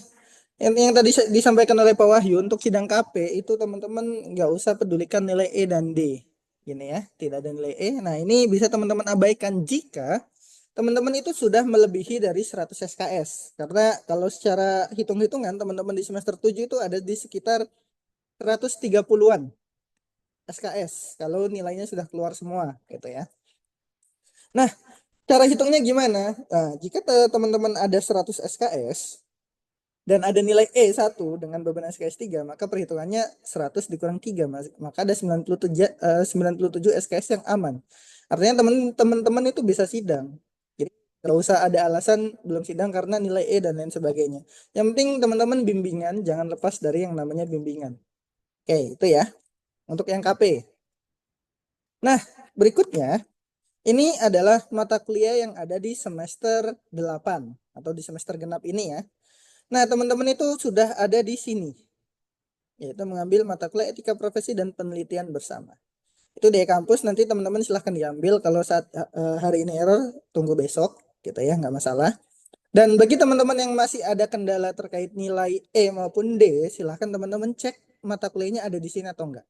yang tadi disampaikan oleh Pak Wahyu untuk sidang KP itu teman-teman nggak usah pedulikan nilai E dan D. Gini ya, tidak ada nilai E. Nah, ini bisa teman-teman abaikan jika teman-teman itu sudah melebihi dari 100 SKS. Karena kalau secara hitung-hitungan teman-teman di semester 7 itu ada di sekitar 130-an SKS kalau nilainya sudah keluar semua gitu ya. Nah, cara hitungnya gimana? Nah, jika teman-teman ada 100 SKS dan ada nilai E1 dengan beban SKS 3, maka perhitungannya 100 dikurang 3, maka ada 97 SKS yang aman. Artinya teman-teman itu bisa sidang. Jadi nggak usah ada alasan belum sidang karena nilai E dan lain sebagainya. Yang penting teman-teman bimbingan, jangan lepas dari yang namanya bimbingan. Oke, itu ya untuk yang KP. Nah, berikutnya ini adalah mata kuliah yang ada di semester 8 atau di semester genap ini ya. Nah, teman-teman itu sudah ada di sini, yaitu mengambil mata kuliah etika profesi dan penelitian bersama. Itu di kampus, nanti teman-teman silahkan diambil. Kalau saat hari ini error, tunggu besok gitu ya, nggak masalah. Dan bagi teman-teman yang masih ada kendala terkait nilai E maupun D, silahkan teman-teman cek mata kuliahnya ada di sini atau enggak.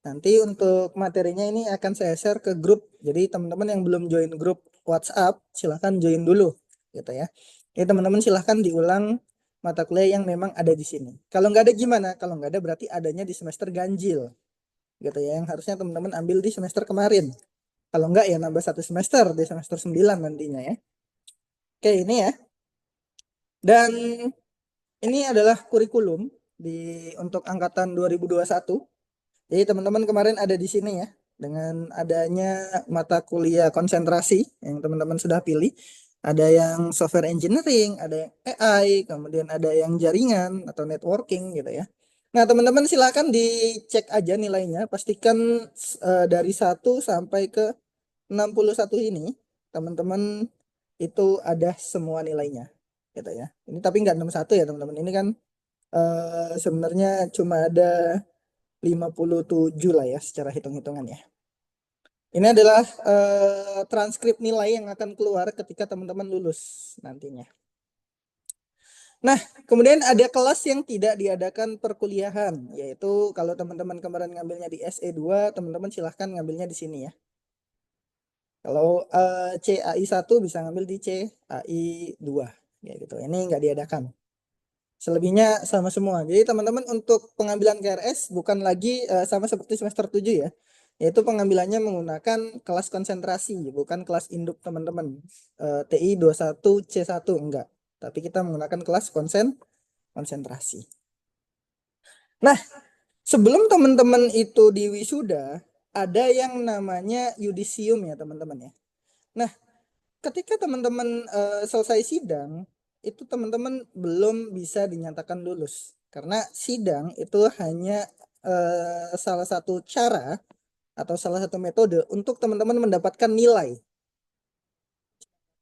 Nanti untuk materinya ini akan saya share ke grup. Jadi teman-teman yang belum join grup WhatsApp, silahkan join dulu gitu ya. Jadi teman-teman silahkan diulang mata kuliah yang memang ada di sini. Kalau nggak ada gimana? Kalau nggak ada berarti adanya di semester ganjil gitu ya, yang harusnya teman-teman ambil di semester kemarin. Kalau enggak ya nambah 1 semester di semester 9 nantinya ya. Oke, ini ya. Dan ini adalah kurikulum untuk angkatan 2021. Jadi teman-teman kemarin ada di sini ya, dengan adanya mata kuliah konsentrasi yang teman-teman sudah pilih. Ada yang software engineering, ada yang AI, kemudian ada yang jaringan atau networking gitu ya. Nah, teman-teman silakan dicek aja nilainya, pastikan dari 1 sampai ke 61 ini teman-teman itu ada semua nilainya gitu ya. Ini tapi nggak 61 ya teman-teman. Ini kan sebenarnya cuma ada 57 lah ya secara hitung-hitungan ya. Ini adalah transkrip nilai yang akan keluar ketika teman-teman lulus nantinya. Nah, kemudian ada kelas yang tidak diadakan perkuliahan, yaitu kalau teman-teman kemarin ngambilnya di SE2, teman-teman silahkan ngambilnya di sini ya. Kalau CAI 1 bisa ngambil di CAI 2, ya gitu. Ini nggak diadakan. Selebihnya sama semua. Jadi teman-teman untuk pengambilan KRS bukan lagi sama seperti semester 7 ya. Yaitu pengambilannya menggunakan kelas konsentrasi, bukan kelas induk teman-teman. TI 21 C1 enggak. Tapi kita menggunakan kelas konsentrasi. Nah, sebelum teman-teman itu di wisuda, ada yang namanya yudisium ya teman-teman ya. Nah, ketika teman-teman selesai sidang, itu teman-teman belum bisa dinyatakan lulus. Karena sidang itu hanya salah satu cara atau salah satu metode untuk teman-teman mendapatkan nilai.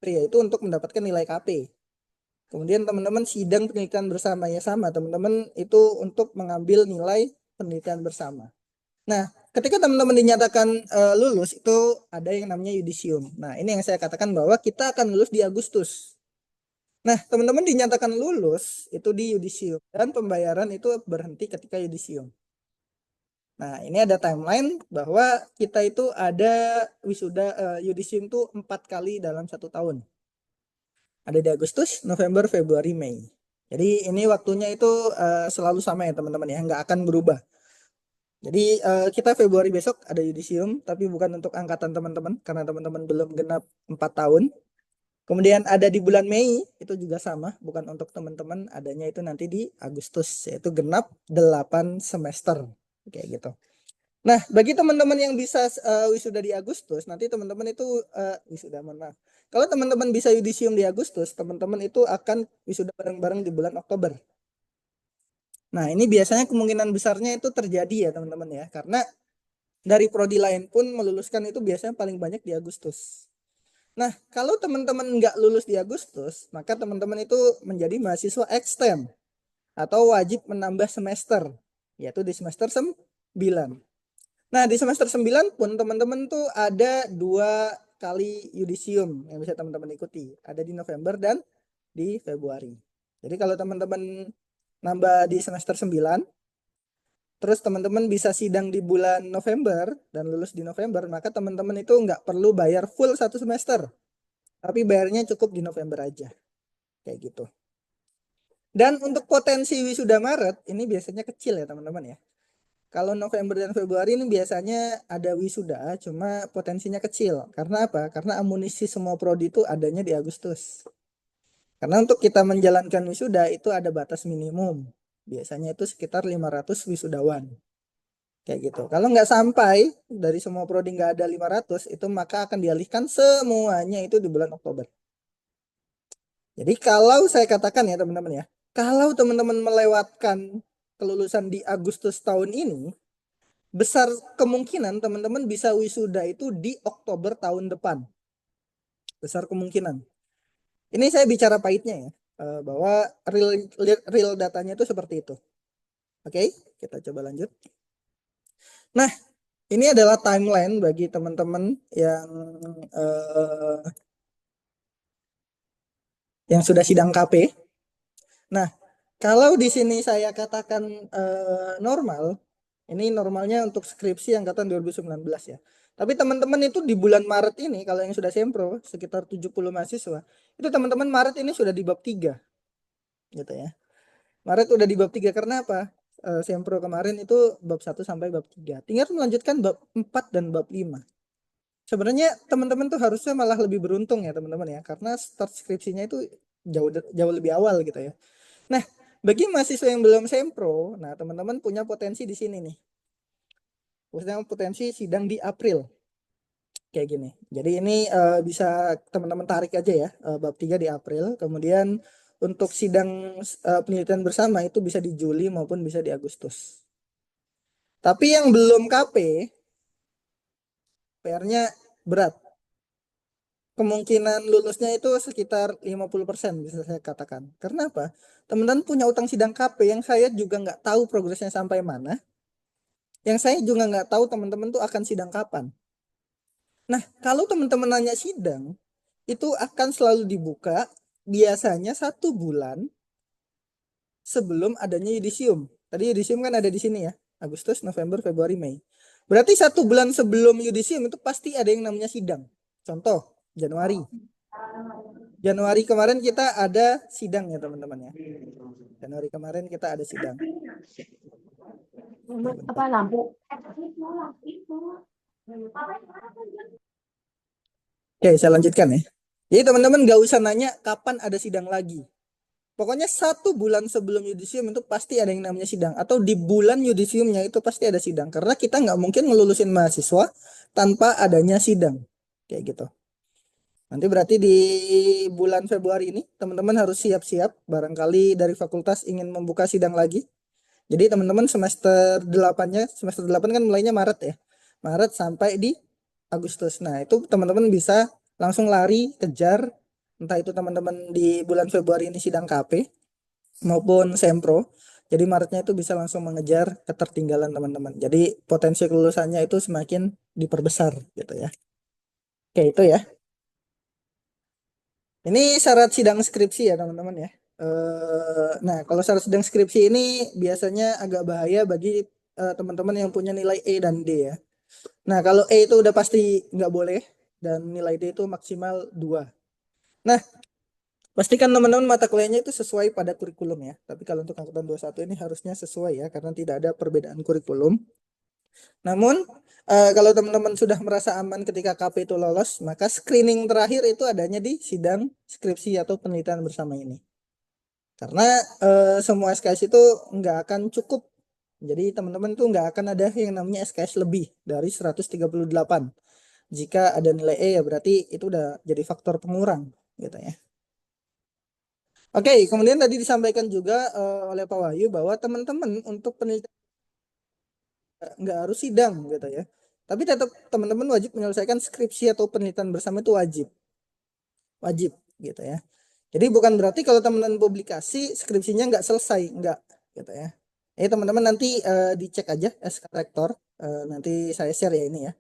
Yaitu untuk mendapatkan nilai KP. Kemudian teman-teman sidang penelitian bersama ya sama. Teman-teman itu untuk mengambil nilai penelitian bersama. Nah, ketika teman-teman dinyatakan lulus itu ada yang namanya yudisium. Nah, ini yang saya katakan bahwa kita akan lulus di Agustus. Nah, teman-teman dinyatakan lulus itu di yudisium dan pembayaran itu berhenti ketika yudisium. Nah, ini ada timeline bahwa kita itu ada wisuda yudisium itu 4 kali dalam 1 tahun. Ada di Agustus, November, Februari, Mei. Jadi ini waktunya itu selalu sama ya teman-teman ya, nggak akan berubah. Jadi kita Februari besok ada yudisium, tapi bukan untuk angkatan teman-teman karena teman-teman belum genap 4 tahun. Kemudian ada di bulan Mei, itu juga sama, bukan untuk teman-teman, adanya itu nanti di Agustus, yaitu genap 8 semester. Kayak gitu. Nah, bagi teman-teman yang bisa wisuda di Agustus, nanti teman-teman itu wisuda, mohon maaf. Kalau teman-teman bisa yudisium di Agustus, teman-teman itu akan wisuda bareng-bareng di bulan Oktober. Nah, ini biasanya kemungkinan besarnya itu terjadi ya teman-teman ya, karena dari prodi lain pun meluluskan itu biasanya paling banyak di Agustus. Nah, kalau teman-teman nggak lulus di Agustus, maka teman-teman itu menjadi mahasiswa extend atau wajib menambah semester, yaitu di semester 9. Nah, di semester 9 pun teman-teman tuh ada 2 kali yudisium yang bisa teman-teman ikuti. Ada di November dan di Februari. Jadi kalau teman-teman nambah di semester 9, terus teman-teman bisa sidang di bulan November dan lulus di November, maka teman-teman itu nggak perlu bayar full 1 semester. Tapi bayarnya cukup di November aja. Kayak gitu. Dan untuk potensi wisuda Maret, ini biasanya kecil ya teman-teman ya. Kalau November dan Februari ini biasanya ada wisuda, cuma potensinya kecil. Karena apa? Karena amunisi semua prodi itu adanya di Agustus. Karena untuk kita menjalankan wisuda itu ada batas minimum. Biasanya itu sekitar 500 wisudawan. Kayak gitu. Kalau nggak sampai dari semua prodi nggak ada 500 itu maka akan dialihkan semuanya itu di bulan Oktober. Jadi kalau saya katakan ya teman-teman ya, kalau teman-teman melewatkan kelulusan di Agustus tahun ini, besar kemungkinan teman-teman bisa wisuda itu di Oktober tahun depan. Besar kemungkinan. Ini saya bicara pahitnya ya, bahwa real, real datanya itu seperti itu. Oke, kita coba lanjut. Nah, ini adalah timeline bagi teman-teman eh, yang sudah sidang KP. Nah, kalau di sini saya katakan normal, ini normalnya untuk skripsi angkatan 2019 ya. Tapi teman-teman itu di bulan Maret ini, kalau yang sudah sempro, sekitar 70 mahasiswa, itu teman-teman Maret ini sudah di bab 3, gitu ya. Maret udah di bab 3 karena apa? Sempro kemarin itu bab 1 sampai bab 3. Tinggal melanjutkan bab 4 dan bab 5. Sebenarnya teman-teman tuh harusnya malah lebih beruntung ya teman-teman ya, karena start skripsinya itu jauh jauh lebih awal gitu ya. Nah, bagi mahasiswa yang belum sempro, nah teman-teman punya potensi di sini nih. Khususnya potensi sidang di April. Kayak gini. Jadi ini bisa teman-teman tarik aja ya, bab 3 di April. Kemudian untuk sidang penelitian bersama itu bisa di Juli maupun bisa di Agustus. Tapi yang belum KP, PR-nya berat. Kemungkinan lulusnya itu sekitar 50% bisa saya katakan. Karena apa? Teman-teman punya utang sidang KP yang saya juga nggak tahu progresnya sampai mana. Yang saya juga nggak tahu teman-teman tuh akan sidang kapan. Nah, kalau teman-teman nanya sidang, itu akan selalu dibuka biasanya 1 bulan sebelum adanya yudisium. Tadi yudisium kan ada di sini ya, Agustus, November, Februari, Mei. Berarti 1 bulan sebelum yudisium itu pasti ada yang namanya sidang. Contoh, Januari. Januari kemarin kita ada sidang ya teman-teman ya. Januari kemarin kita ada sidang. Apa lampu? Oke, saya lanjutkan ya. Jadi teman-teman nggak usah nanya kapan ada sidang lagi. Pokoknya 1 bulan sebelum yudisium itu pasti ada yang namanya sidang. Atau di bulan yudisiumnya itu pasti ada sidang. Karena kita nggak mungkin ngelulusin mahasiswa tanpa adanya sidang. Kayak gitu. Nanti berarti di bulan Februari ini teman-teman harus siap-siap. Barangkali dari fakultas ingin membuka sidang lagi. Jadi teman-teman semester 8-nya, semester 8 kan mulainya Maret ya. Maret sampai di Agustus. Nah, itu teman-teman bisa langsung lari, kejar. Entah itu teman-teman di bulan Februari ini sidang KP maupun Sempro. Jadi Maretnya itu bisa langsung mengejar ketertinggalan teman-teman. Jadi potensi kelulusannya itu semakin diperbesar gitu ya. Oke, itu ya. Ini syarat sidang skripsi ya teman-teman ya. Nah, kalau syarat sidang skripsi ini biasanya agak bahaya bagi teman-teman yang punya nilai E dan D ya. Nah, kalau E itu udah pasti nggak boleh dan nilai D itu maksimal 2. Nah, pastikan teman-teman mata kuliahnya itu sesuai pada kurikulum ya. Tapi kalau untuk angkatan 21 ini harusnya sesuai ya karena tidak ada perbedaan kurikulum. Namun kalau teman-teman sudah merasa aman ketika KP itu lolos, maka screening terakhir itu adanya di sidang skripsi atau penelitian bersama ini. Karena semua SKS itu nggak akan cukup. Jadi teman-teman tuh nggak akan ada yang namanya SKS lebih dari 138. Jika ada nilai E ya berarti itu udah jadi faktor pengurang gitu ya. Oke, kemudian tadi disampaikan juga oleh Pak Wahyu bahwa teman-teman untuk penelitian nggak harus sidang gitu ya. Tapi tetap teman-teman wajib menyelesaikan skripsi atau penelitian bersama itu wajib. Wajib gitu ya. Jadi bukan berarti kalau teman-teman publikasi skripsinya nggak selesai, nggak gitu ya. Teman-teman nanti dicek aja SK Rektor, nanti saya share ya ini ya.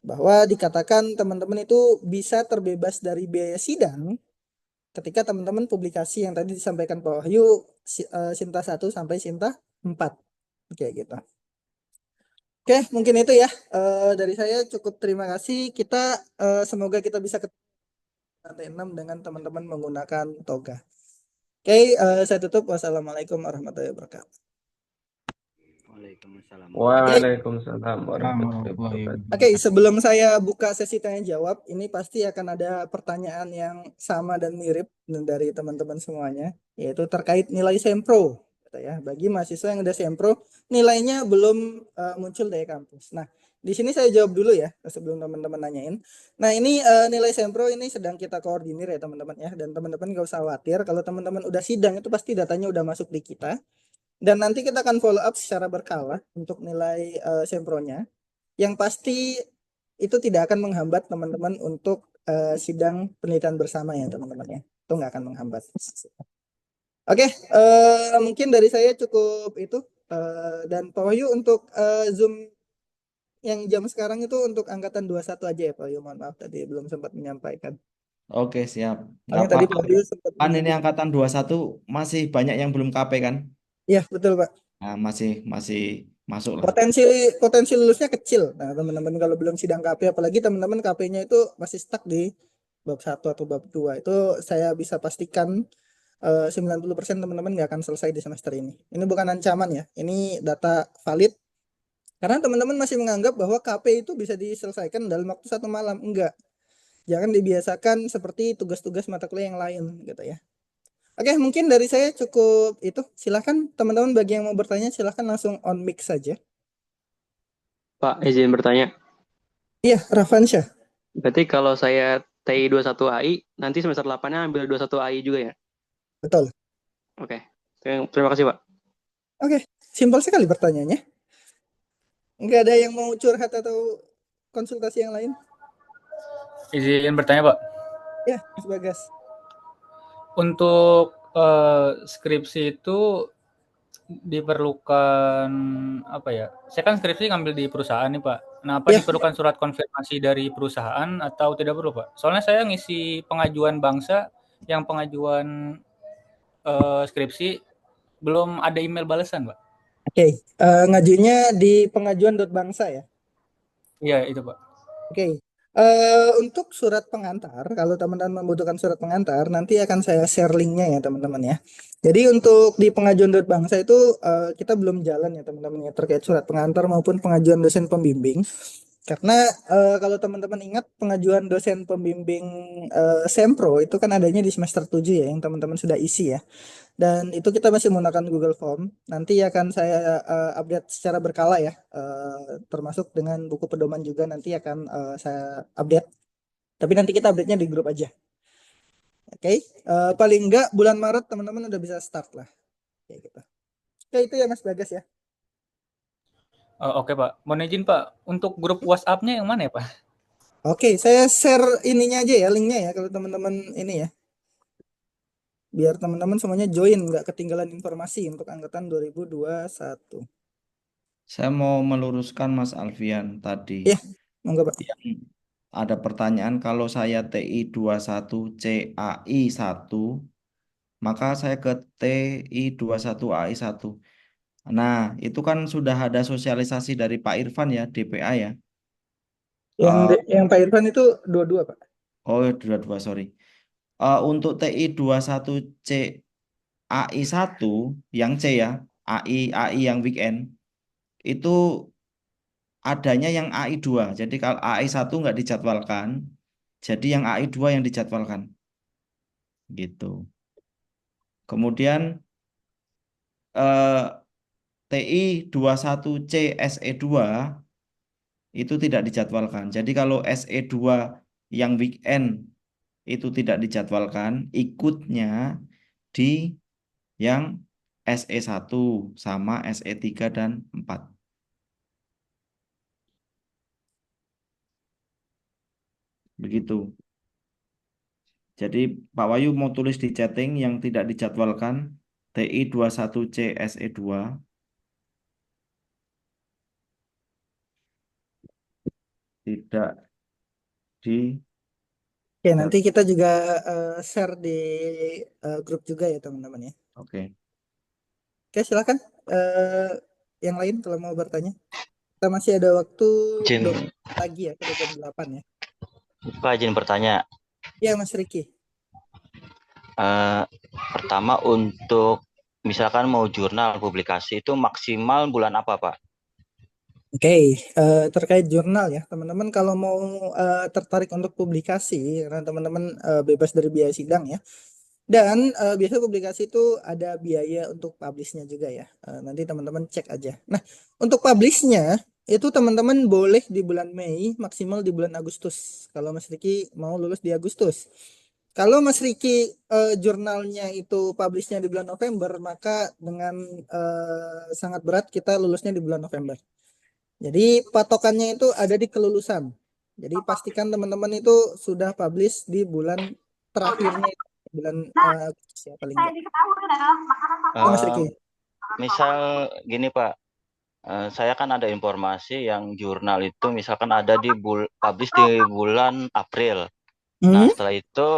Bahwa dikatakan teman-teman itu bisa terbebas dari biaya sidang ketika teman-teman publikasi yang tadi disampaikan Pak Wahyu Sinta 1 sampai Sinta 4. Kayak gitu. Oke, mungkin itu ya dari saya cukup terima kasih. Kita semoga kita bisa ketemu lantai 6 dengan teman-teman menggunakan toga. Oke, saya tutup. Wassalamualaikum warahmatullahi wabarakatuh. Waalaikumsalam. Waalaikumsalam Warahmatullahi warahmatullahi wabarakatuh. Oke, sebelum saya buka sesi tanya jawab, ini pasti akan ada pertanyaan yang sama dan mirip dari teman-teman semuanya, yaitu terkait nilai Sempro. gitu ya. Bagi mahasiswa yang udah sempro nilainya belum muncul dari kampus. Nah, di sini saya jawab dulu ya sebelum teman-teman nanyain. Nah, ini nilai sempro ini sedang kita koordinir ya teman-teman ya, dan teman-teman gak usah khawatir kalau teman-teman udah sidang itu pasti datanya udah masuk di kita. Dan nanti kita akan follow up secara berkala untuk nilai sempronya. Yang pasti itu tidak akan menghambat teman-teman untuk sidang penelitian bersama ya teman-teman ya. Itu nggak akan menghambat. Oke, mungkin dari saya cukup itu. Dan Pak Wahyu untuk Zoom yang jam sekarang itu untuk angkatan 21 aja ya Pak Wahyu. Mohon maaf tadi belum sempat menyampaikan. Oke, siap. Nggak Soalnya tadi apa-apa. Pak Wahyu sempat Kan ini menyebut. angkatan 21 masih banyak yang belum KP kan? Iya, betul Pak. Nah, masih masuk lah. Potensi potensi lulusnya kecil. Nah, teman-teman kalau belum sidang KP apalagi teman-teman KP-nya itu masih stuck di bab 1 atau bab 2 itu saya bisa pastikan 90% teman-teman nggak akan selesai di semester ini. Ini bukan ancaman ya. Ini data valid karena teman-teman masih menganggap bahwa KP itu bisa diselesaikan dalam waktu 1 malam. Enggak. Jangan dibiasakan seperti tugas-tugas mata kuliah yang lain gitu ya. Oke, mungkin dari saya cukup itu. Silahkan teman-teman bagi yang mau bertanya silahkan langsung on mic saja. Pak, izin bertanya. Iya, Rafansyah. Berarti kalau saya TI 21 AI, nanti semester 8-nya ambil 21 AI juga ya? Betul. Oke. Terima kasih, Pak. Oke, simpel sekali pertanyaannya. Nggak ada yang mau curhat atau konsultasi yang lain? Izin bertanya, Pak. Ya, Mas Bagas. Untuk skripsi itu diperlukan apa ya? Saya kan skripsi ngambil di perusahaan nih, Pak. Nah, apa Ya. diperlukan surat konfirmasi dari perusahaan atau tidak perlu, Pak? Soalnya saya ngisi pengajuan bangsa yang pengajuan skripsi belum ada email balasan, Pak. Oke, ngajunya di pengajuan.bangsa ya. Iya, itu, Pak. Oke. Untuk surat pengantar, kalau teman-teman membutuhkan surat pengantar, nanti akan saya share linknya ya teman-teman ya. Jadi untuk di pengajuan.bangsa itu kita belum jalan ya teman-teman ya terkait surat pengantar maupun pengajuan dosen pembimbing. Karena kalau teman-teman ingat pengajuan dosen pembimbing Sempro itu kan adanya di semester 7 ya yang teman-teman sudah isi ya. Dan itu kita masih menggunakan Google Form. Nanti akan saya update secara berkala ya, termasuk dengan buku pedoman juga nanti akan saya update. Tapi nanti kita update-nya di grup aja. Oke, paling enggak bulan Maret teman-teman udah bisa start lah. Kayak gitu. Oke, itu ya Mas Bagas ya. Oke, Pak. Mohon izin, Pak. Untuk grup WhatsApp-nya yang mana ya, Pak? Oke, saya share ininya aja ya, linknya ya kalau teman-teman ini ya. Biar teman-teman semuanya join, nggak ketinggalan informasi untuk angkatan 2021. Saya mau meluruskan Mas Alfian tadi. Ya, monggo Pak. Yang ada pertanyaan kalau saya TI 21 CAI 1, maka saya ke TI 21 AI 1. Nah, itu kan sudah ada sosialisasi dari Pak Irfan ya, DPA ya. Yang Pak Irfan itu dua-dua Pak. Oh, dua-dua, sorry. Untuk TI 21 CAI 1, yang C ya, AI yang weekend, itu adanya yang AI 2. Jadi kalau AI 1 nggak dijadwalkan, jadi yang AI 2 yang dijadwalkan. Gitu. Kemudian TI 21C SE2 itu tidak dijadwalkan. Jadi kalau SE2 yang weekend itu tidak dijadwalkan, ikutnya di yang SE1 sama SE3 dan 4. Begitu. Jadi Pak Wahyu mau tulis di chatting yang tidak dijadwalkan TI 21C SE2 tidak di. Oke, nanti kita juga share di grup juga ya teman-teman ya. Oke. Oke, silakan yang lain kalau mau bertanya. Kita masih ada waktu Izin, lagi ya, ke jam 8 ya. Pak, izin bertanya. Ya, Mas Riki. Pertama untuk misalkan mau jurnal publikasi itu maksimal bulan apa, Pak? Oke, terkait jurnal ya, teman-teman kalau mau tertarik untuk publikasi, karena teman-teman bebas dari biaya sidang ya. Dan biasanya publikasi itu ada biaya untuk publishnya juga ya. Nanti teman-teman cek aja. Nah, untuk publishnya itu teman-teman boleh di bulan Mei, maksimal di bulan Agustus. Kalau Mas Riki mau lulus di Agustus. Kalau Mas Riki jurnalnya itu publishnya di bulan November, maka dengan sangat berat kita lulusnya di bulan November. Jadi patokannya itu ada di kelulusan. Jadi pastikan teman-teman itu sudah publish di bulan terakhirnya itu, bulan Agustus ya paling enggak. Ya, Mas Riki. Misal gini Pak, saya kan ada informasi yang jurnal itu misalkan ada di publish di bulan April. Nah, Hmm? setelah itu,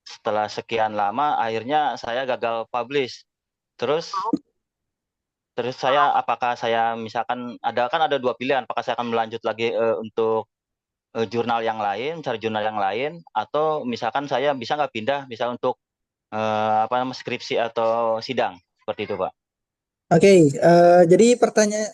setelah sekian lama, akhirnya saya gagal publish. Terus saya, apakah saya misalkan ada dua pilihan, apakah saya akan melanjut lagi untuk jurnal yang lain, cari jurnal yang lain, atau misalkan saya bisa nggak pindah, misal untuk skripsi atau sidang, seperti itu Pak. Oke, jadi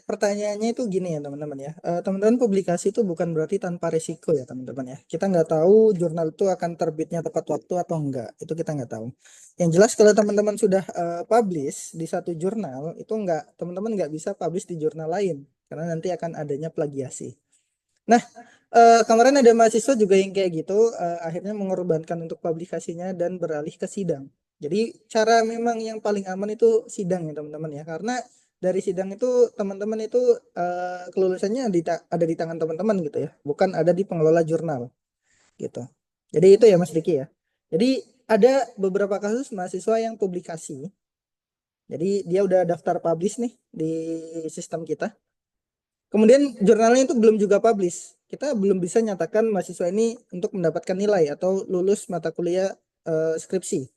pertanyaannya itu gini ya teman-teman ya. Teman-teman publikasi itu bukan berarti tanpa risiko ya teman-teman ya. Kita nggak tahu jurnal itu akan terbitnya tepat waktu atau enggak. Itu kita nggak tahu. Yang jelas kalau teman-teman sudah publish di satu jurnal itu teman-teman nggak bisa publish di jurnal lain karena nanti akan adanya plagiasi. Nah, kemarin ada mahasiswa juga yang kayak gitu, akhirnya mengorbankan untuk publikasinya dan beralih ke sidang. Jadi cara memang yang paling aman itu sidang ya teman-teman ya, karena dari sidang itu teman-teman itu kelulusannya ada di tangan teman-teman gitu ya, bukan ada di pengelola jurnal gitu. Jadi itu ya Mas Diki ya. Jadi ada beberapa kasus mahasiswa yang publikasi. Jadi dia udah daftar publish nih di sistem kita. Kemudian jurnalnya itu belum juga publish. Kita belum bisa nyatakan mahasiswa ini untuk mendapatkan nilai atau lulus mata kuliah skripsi.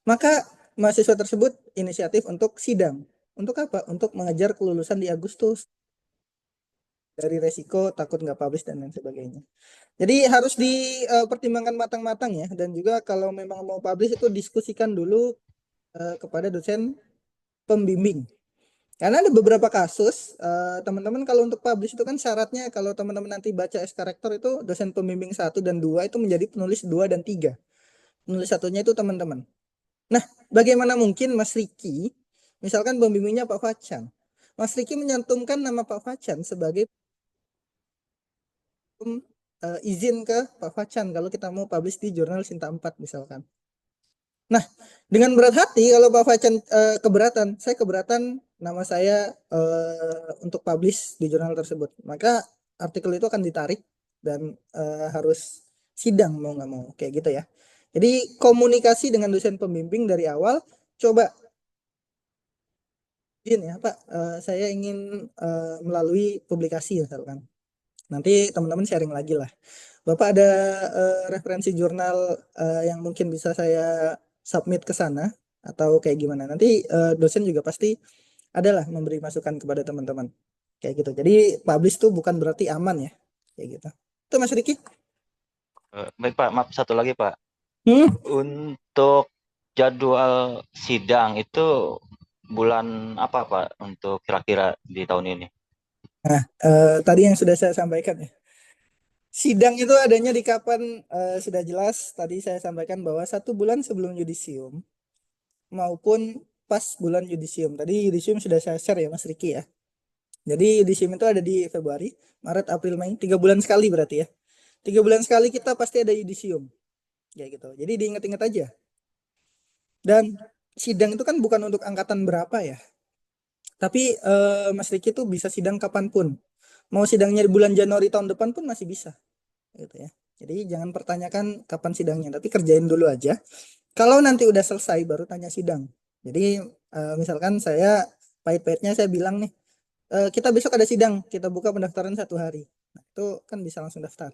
Maka mahasiswa tersebut inisiatif untuk sidang. Untuk apa? Untuk mengejar kelulusan di Agustus. Dari resiko takut nggak publish dan lain sebagainya. Jadi harus dipertimbangkan matang-matang ya. Dan juga kalau memang mau publish itu diskusikan dulu kepada dosen pembimbing. Karena ada beberapa kasus, teman-teman kalau untuk publish itu kan syaratnya kalau teman-teman nanti baca SK Rektor itu dosen pembimbing 1 dan 2 itu menjadi penulis 2 dan 3. Penulis satunya itu teman-teman. Nah, bagaimana mungkin Mas Riki, misalkan pembimbingnya Pak Facan, Mas Riki menyantumkan nama Pak Facan sebagai izin ke Pak Facan kalau kita mau publish di jurnal Sinta 4 misalkan. Nah, dengan berat hati kalau Pak Facan keberatan, saya keberatan nama saya untuk publish di jurnal tersebut. Maka artikel itu akan ditarik dan harus sidang mau nggak mau kayak gitu ya. Jadi komunikasi dengan dosen pembimbing dari awal, coba izin ya Pak, saya ingin melalui publikasi misalkan. Nanti teman-teman sharing lagi lah. Bapak ada referensi jurnal yang mungkin bisa saya submit ke sana atau kayak gimana? Nanti dosen juga pasti adalah memberi masukan kepada teman-teman. Kayak gitu. Jadi publish tuh bukan berarti aman ya. Kayak gitu. Itu Mas Riki. Baik Pak, maaf satu lagi Pak. Hmm. Untuk jadwal sidang itu bulan apa Pak untuk kira-kira di tahun ini? Nah, tadi yang sudah saya sampaikan ya. Sidang itu adanya di kapan sudah jelas. Tadi saya sampaikan bahwa 1 bulan sebelum yudisium maupun pas bulan yudisium. Tadi yudisium sudah saya share ya Mas Riki ya. Jadi yudisium itu ada di Februari, Maret, April, Mei. 3 bulan sekali berarti ya. 3 bulan sekali kita pasti ada yudisium. Ya gitu. Jadi diingat-ingat aja. Dan sidang itu kan bukan untuk angkatan berapa ya. Tapi Mas Riki tuh bisa sidang kapanpun. Mau sidangnya di bulan Januari tahun depan pun masih bisa. Gitu ya. Jadi jangan pertanyakan kapan sidangnya, tapi kerjain dulu aja. Kalau nanti udah selesai baru tanya sidang. Jadi misalkan saya pahit-pahitnya saya bilang nih, kita besok ada sidang, kita buka pendaftaran 1 hari. Nah, itu kan bisa langsung daftar.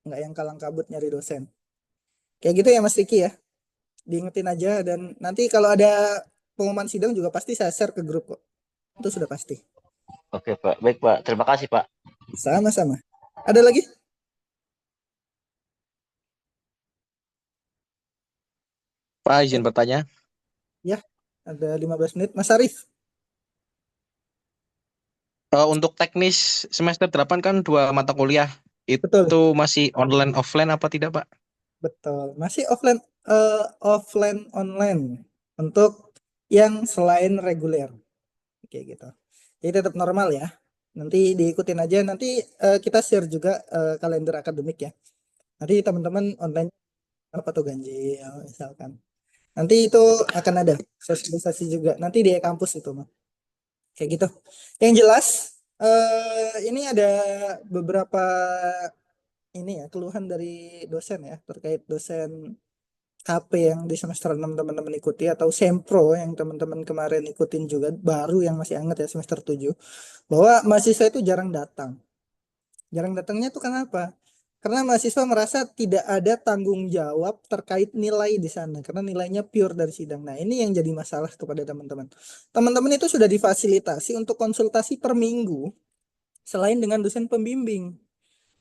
Nggak yang kalang kabut nyari dosen. Kayak gitu ya Mas Riki ya. Diingetin aja dan nanti kalau ada pengumuman sidang juga pasti saya share ke grup kok. Itu sudah pasti. Oke Pak, baik Pak. Terima kasih Pak. Sama-sama. Ada lagi? Pak, izin bertanya. Ya, ada 15 menit. Mas Arif. Untuk teknis semester 8 kan 2 mata kuliah. Betul. Itu masih online offline apa tidak, Pak? Betul. Masih offline offline online untuk yang selain reguler kayak gitu. Jadi tetap normal ya. Nanti diikutin aja. Nanti kita share juga kalender akademik ya. Nanti teman-teman online apa tuh ganjil misalkan. Nanti itu akan ada sosialisasi juga. Nanti di kampus itu mah. Kayak gitu. Yang jelas ini ada beberapa ini ya keluhan dari dosen ya terkait dosen HP yang di semester 6 teman-teman ikuti atau Sempro yang teman-teman kemarin ikutin juga baru yang masih hangat ya semester 7 bahwa mahasiswa itu jarang datang. Jarang datangnya tuh kenapa? Karena mahasiswa merasa tidak ada tanggung jawab terkait nilai di sana karena nilainya pure dari sidang. Nah, ini yang jadi masalah kepada teman-teman. Teman-teman itu sudah difasilitasi untuk konsultasi per minggu selain dengan dosen pembimbing.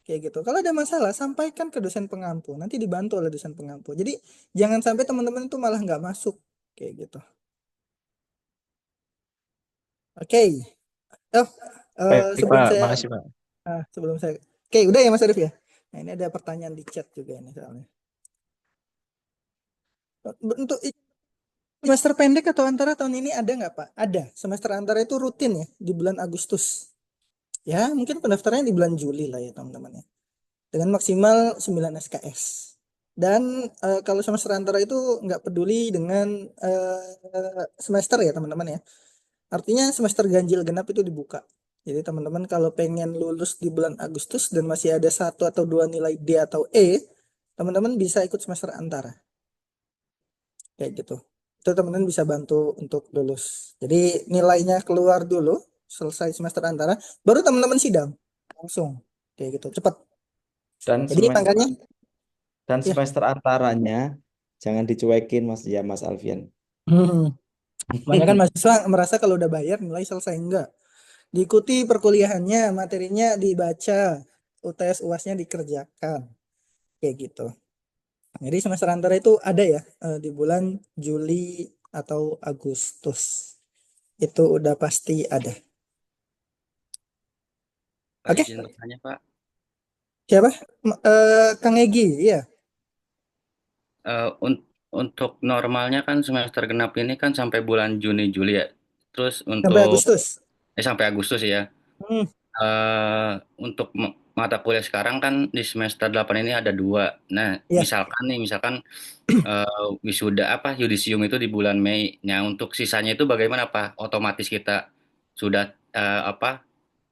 Kayak gitu. Kalau ada masalah, sampaikan ke dosen pengampu. Nanti dibantu oleh dosen pengampu. Jadi jangan sampai teman-teman itu malah nggak masuk. Kayak gitu. Oke. Oh, Baik, sebelum Pak. saya, Makasih, Pak. Oke, udah ya Mas Arif ya. Nah, ini ada pertanyaan di chat juga ini soalnya. Untuk semester pendek atau antara tahun ini ada nggak Pak? Ada. Semester antara itu rutin ya di bulan Agustus. Ya, mungkin pendaftarannya di bulan Juli lah ya teman-teman ya. Dengan maksimal 9 SKS. Dan kalau semester antara itu nggak peduli dengan semester ya teman-teman ya. Artinya semester ganjil genap itu dibuka. Jadi teman-teman kalau pengen lulus di bulan Agustus dan masih ada 1 atau 2 nilai D atau E, teman-teman bisa ikut semester antara. Kayak gitu. Itu teman-teman bisa bantu untuk lulus. Jadi nilainya keluar dulu, selesai semester antara, baru teman-teman sidang. Langsung. Kayak gitu, cepat. Dan Jadi semester makanya dan ya. semester antaranya jangan dicuekin Mas Alfian. Banyak kan mahasiswa merasa kalau udah bayar nilai selesai enggak. Diikuti perkuliahannya, materinya dibaca, UTS UASnya dikerjakan. Kayak gitu. Jadi semester antara itu ada ya di bulan Juli atau Agustus. Itu udah pasti ada. Pak, Oke. izin bertanya, Pak. Siapa? Kang Egi, ya. Untuk normalnya kan semester genap ini kan sampai bulan Juni Juli ya. Terus Sampai Agustus. sampai Agustus ya. Hmm. Untuk mata kuliah sekarang kan di semester 8 ini ada 2. Nah, Ya. misalkan wisuda yudisium itu di bulan Mei. Nah, untuk sisanya itu bagaimana Pak? Otomatis kita sudah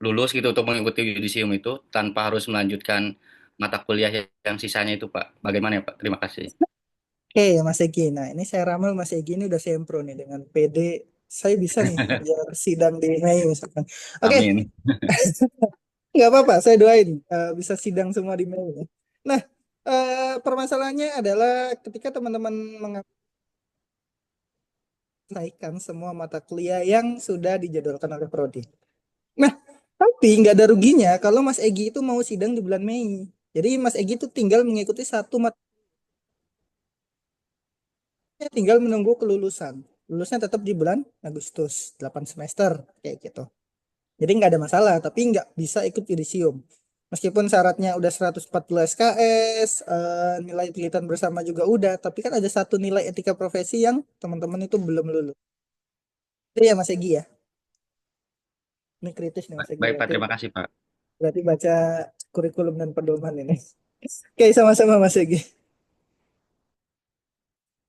lulus gitu untuk mengikuti yudisium itu tanpa harus melanjutkan mata kuliah yang sisanya itu Pak. Bagaimana ya Pak? Terima kasih. Oke, Mas Egi. Nah, ini saya ramal Mas Egi ini udah sempro nih dengan PD. Saya bisa nih biar sidang di Mei misalkan. Oke. Amin. Nggak apa-apa, saya doain bisa sidang semua di Mei. Nah, permasalahannya adalah ketika teman-teman menyelesaikan semua mata kuliah yang sudah dijadwalkan oleh Prodi. Nah, tapi nggak ada ruginya kalau Mas Egi itu mau sidang di bulan Mei. Jadi Mas Egi itu tinggal mengikuti satu mata, tinggal menunggu kelulusan. Lulusnya tetap di bulan Agustus, 8 semester kayak gitu. Jadi nggak ada masalah, tapi nggak bisa ikut yudisium. Meskipun syaratnya udah 140 SKS, nilai pilihan bersama juga udah, tapi kan ada satu nilai etika profesi yang teman-teman itu belum lulus. Itu ya Mas Egi ya. Ini kritis nih Mas Egi. Baik Pak, terima kasih Pak. Berarti baca kurikulum dan pedoman ini. Oke, sama-sama Mas Egi.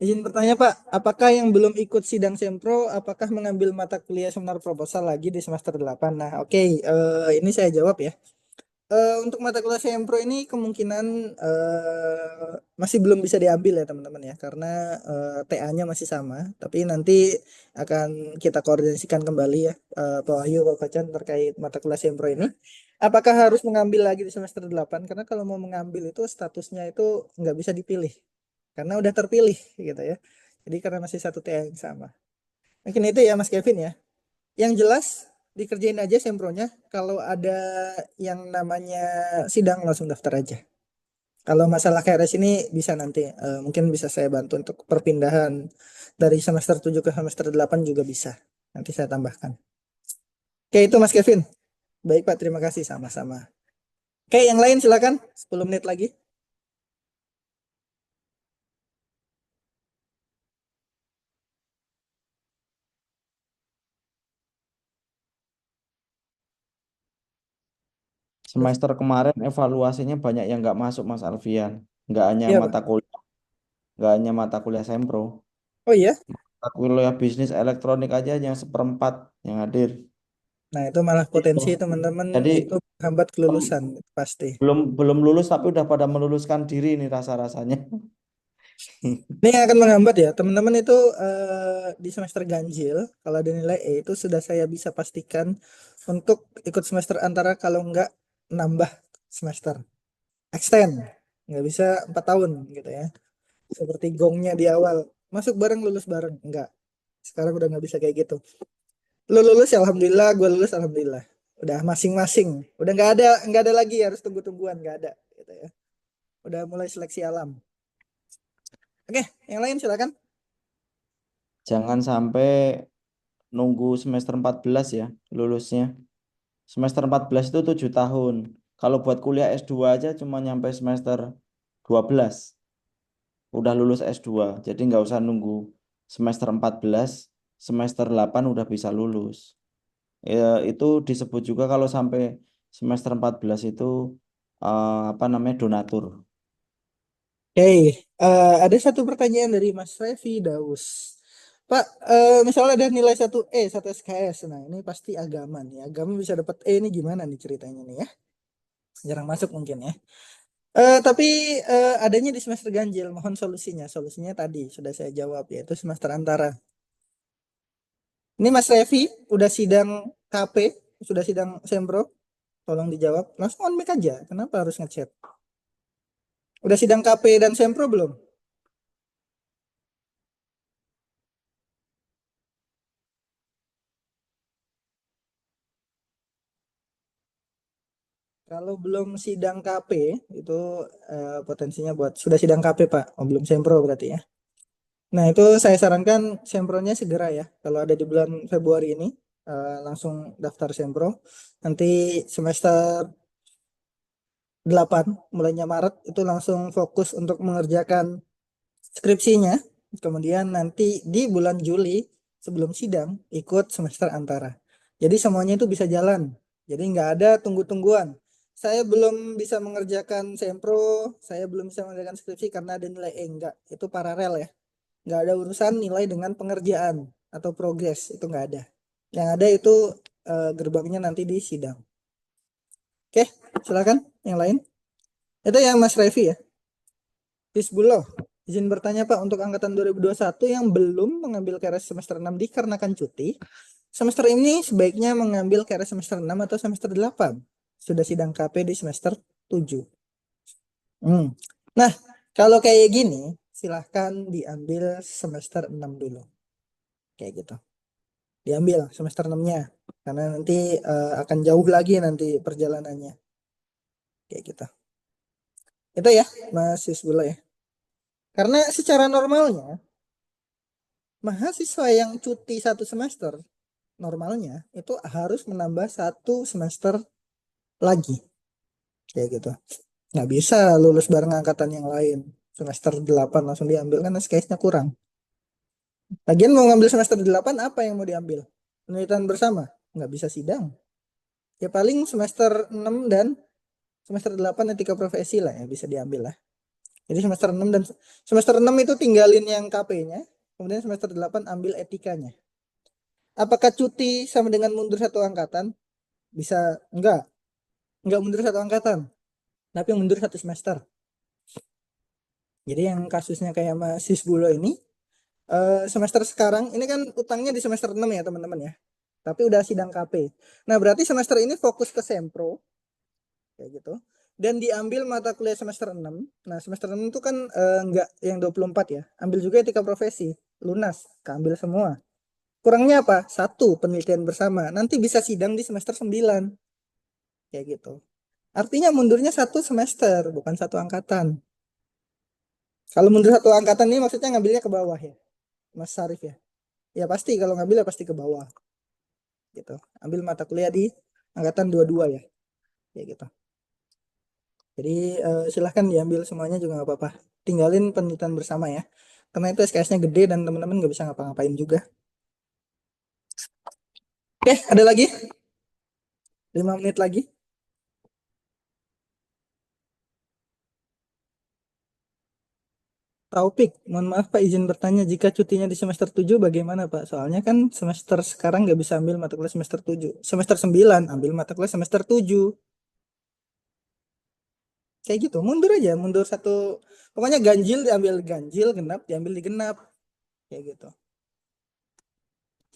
Izin bertanya Pak, apakah yang belum ikut sidang Sempro, apakah mengambil mata kuliah seminar proposal lagi di semester 8? Nah, oke, ini saya jawab ya. Untuk mata kuliah Sempro ini kemungkinan masih belum bisa diambil ya teman-teman ya, karena TA-nya masih sama. Tapi nanti akan kita koordinasikan kembali ya, Pak Wahyu, Pak Facan terkait mata kuliah Sempro ini. Apakah harus mengambil lagi di semester 8? Karena kalau mau mengambil itu statusnya itu nggak bisa dipilih. Karena udah terpilih gitu ya. Jadi karena masih satu TA yang sama. Mungkin itu ya Mas Kevin ya. Yang jelas dikerjain aja sempronya. Kalau ada yang namanya sidang langsung daftar aja. Kalau masalah KRS ini bisa nanti mungkin bisa saya bantu untuk perpindahan dari semester 7 ke semester 8 juga bisa. Nanti saya tambahkan. Oke, itu Mas Kevin. Baik Pak, terima kasih sama-sama. Oke, yang lain silakan. 10 menit lagi. Semester kemarin evaluasinya banyak yang nggak masuk Mas Alfian. Nggak hanya Iya, Pak. mata kuliah, nggak hanya mata kuliah Sempro. Oh iya. Mata kuliah bisnis elektronik aja yang seperempat yang hadir. Nah, itu malah Itu. potensi teman-teman Jadi itu menghambat kelulusan pasti. belum belum lulus tapi udah pada meluluskan diri nih rasa-rasanya. Ini yang akan menghambat ya, teman-teman itu di semester ganjil, kalau ada nilai E itu sudah saya bisa pastikan untuk ikut semester antara kalau nggak nambah semester, extend, nggak bisa 4 tahun gitu ya. Seperti gongnya di awal, masuk bareng lulus bareng, enggak. Sekarang udah nggak bisa kayak gitu. Lu lulus ya alhamdulillah, gue lulus alhamdulillah. Udah masing-masing, udah nggak ada lagi harus tunggu-tungguan, nggak ada gitu ya. Udah mulai seleksi alam. Oke, yang lain silakan. Jangan sampai nunggu semester 14 ya lulusnya. Semester 14 itu 7 tahun. Kalau buat kuliah S2 aja cuma nyampe semester 12. Udah lulus S2. Jadi nggak usah nunggu semester 14, semester 8 udah bisa lulus. Ya, itu disebut juga kalau sampai semester 14 itu apa namanya donatur. Oke, ada satu pertanyaan dari Mas Revi Daus. Pak, misalnya ada nilai 1 E, 1 SKS. Nah, ini pasti agama nih. Agama bisa dapat E ini gimana nih ceritanya nih ya? Jarang masuk mungkin ya. Tapi adanya di semester ganjil, mohon solusinya. Solusinya tadi sudah saya jawab, yaitu semester antara. Ini Mas Revi, udah sidang KP, sudah sidang Sempro, tolong dijawab. Langsung on mic aja, kenapa harus ngechat? Udah sidang KP dan Sempro belum? Kalau belum sidang KP, itu potensinya buat, sudah sidang KP Pak, oh, belum Sempro berarti ya. Nah, itu saya sarankan Sempronya segera ya. Kalau ada di bulan Februari ini, langsung daftar Sempro. Nanti semester 8, mulainya Maret, itu langsung fokus untuk mengerjakan skripsinya. Kemudian nanti di bulan Juli, sebelum sidang, ikut semester antara. Jadi semuanya itu bisa jalan. Jadi nggak ada tunggu-tungguan. Saya belum bisa mengerjakan Sempro, saya belum bisa mengerjakan skripsi karena ada nilai E. Enggak, itu paralel ya. Nggak ada urusan nilai dengan pengerjaan atau progres, itu nggak ada. Yang ada itu gerbangnya nanti di sidang. Oke, silakan yang lain. Itu yang Mas Revi ya. Bismillah. Izin bertanya Pak, untuk angkatan 2021 yang belum mengambil keres semester 6 dikarenakan cuti, semester ini sebaiknya mengambil keres semester 6 atau semester 8? Sudah sidang KP di semester 7. Nah, kalau kayak gini, silahkan diambil semester 6 dulu. Kayak gitu. Diambil semester 6-nya. Karena nanti akan jauh lagi nanti perjalanannya. Kayak gitu. Itu ya, Mas Yusbullah ya. Karena secara normalnya, mahasiswa yang cuti 1 semester, normalnya itu harus menambah 1 semester lagi. Kayak gitu. Nggak bisa lulus bareng angkatan yang lain. Semester 8 langsung diambil, kan SKS-nya kurang. Lagian mau ngambil semester 8, apa yang mau diambil? Penelitian bersama? Nggak bisa sidang. Ya paling semester 6 dan semester 8 etika profesi lah ya bisa diambil lah. Jadi semester 6 dan semester 6 itu tinggalin yang KP-nya, kemudian semester 8 ambil etikanya. Apakah cuti sama dengan mundur 1 angkatan? Bisa enggak mundur 1 angkatan, tapi mundur 1 semester. Jadi yang kasusnya kayak Mas Sisbulo ini, semester sekarang ini kan utangnya di semester 6 ya teman-teman ya. Tapi udah sidang KP. Nah, berarti semester ini fokus ke Sempro. Kayak gitu. Dan diambil mata kuliah semester 6. Nah, semester 6 itu kan enggak yang 24 ya. Ambil juga etika profesi. Lunas, keambil semua. Kurangnya apa? 1, penelitian bersama. Nanti bisa sidang di semester 9. Kayak gitu. Artinya mundurnya 1 semester, bukan 1 angkatan. Kalau mundur 1 angkatan ini maksudnya ngambilnya ke bawah ya, Mas Sarif ya. Ya pasti kalau ngambil ya pasti ke bawah. Gitu. Ambil mata kuliah di angkatan 22 ya. Kayak gitu. Jadi silahkan diambil semuanya juga nggak apa-apa. Tinggalin penelitian bersama ya. Karena itu SKS-nya gede dan teman-teman nggak bisa ngapa-ngapain juga. Oke, ada lagi? 5 menit lagi. Taufik, mohon maaf Pak, izin bertanya, jika cutinya di semester 7 bagaimana Pak? Soalnya kan semester sekarang nggak bisa ambil mata kuliah semester 7. Semester 9 ambil mata kuliah semester 7. Kayak gitu, mundur aja, mundur satu. Pokoknya ganjil diambil ganjil, genap diambil di genap. Kayak gitu.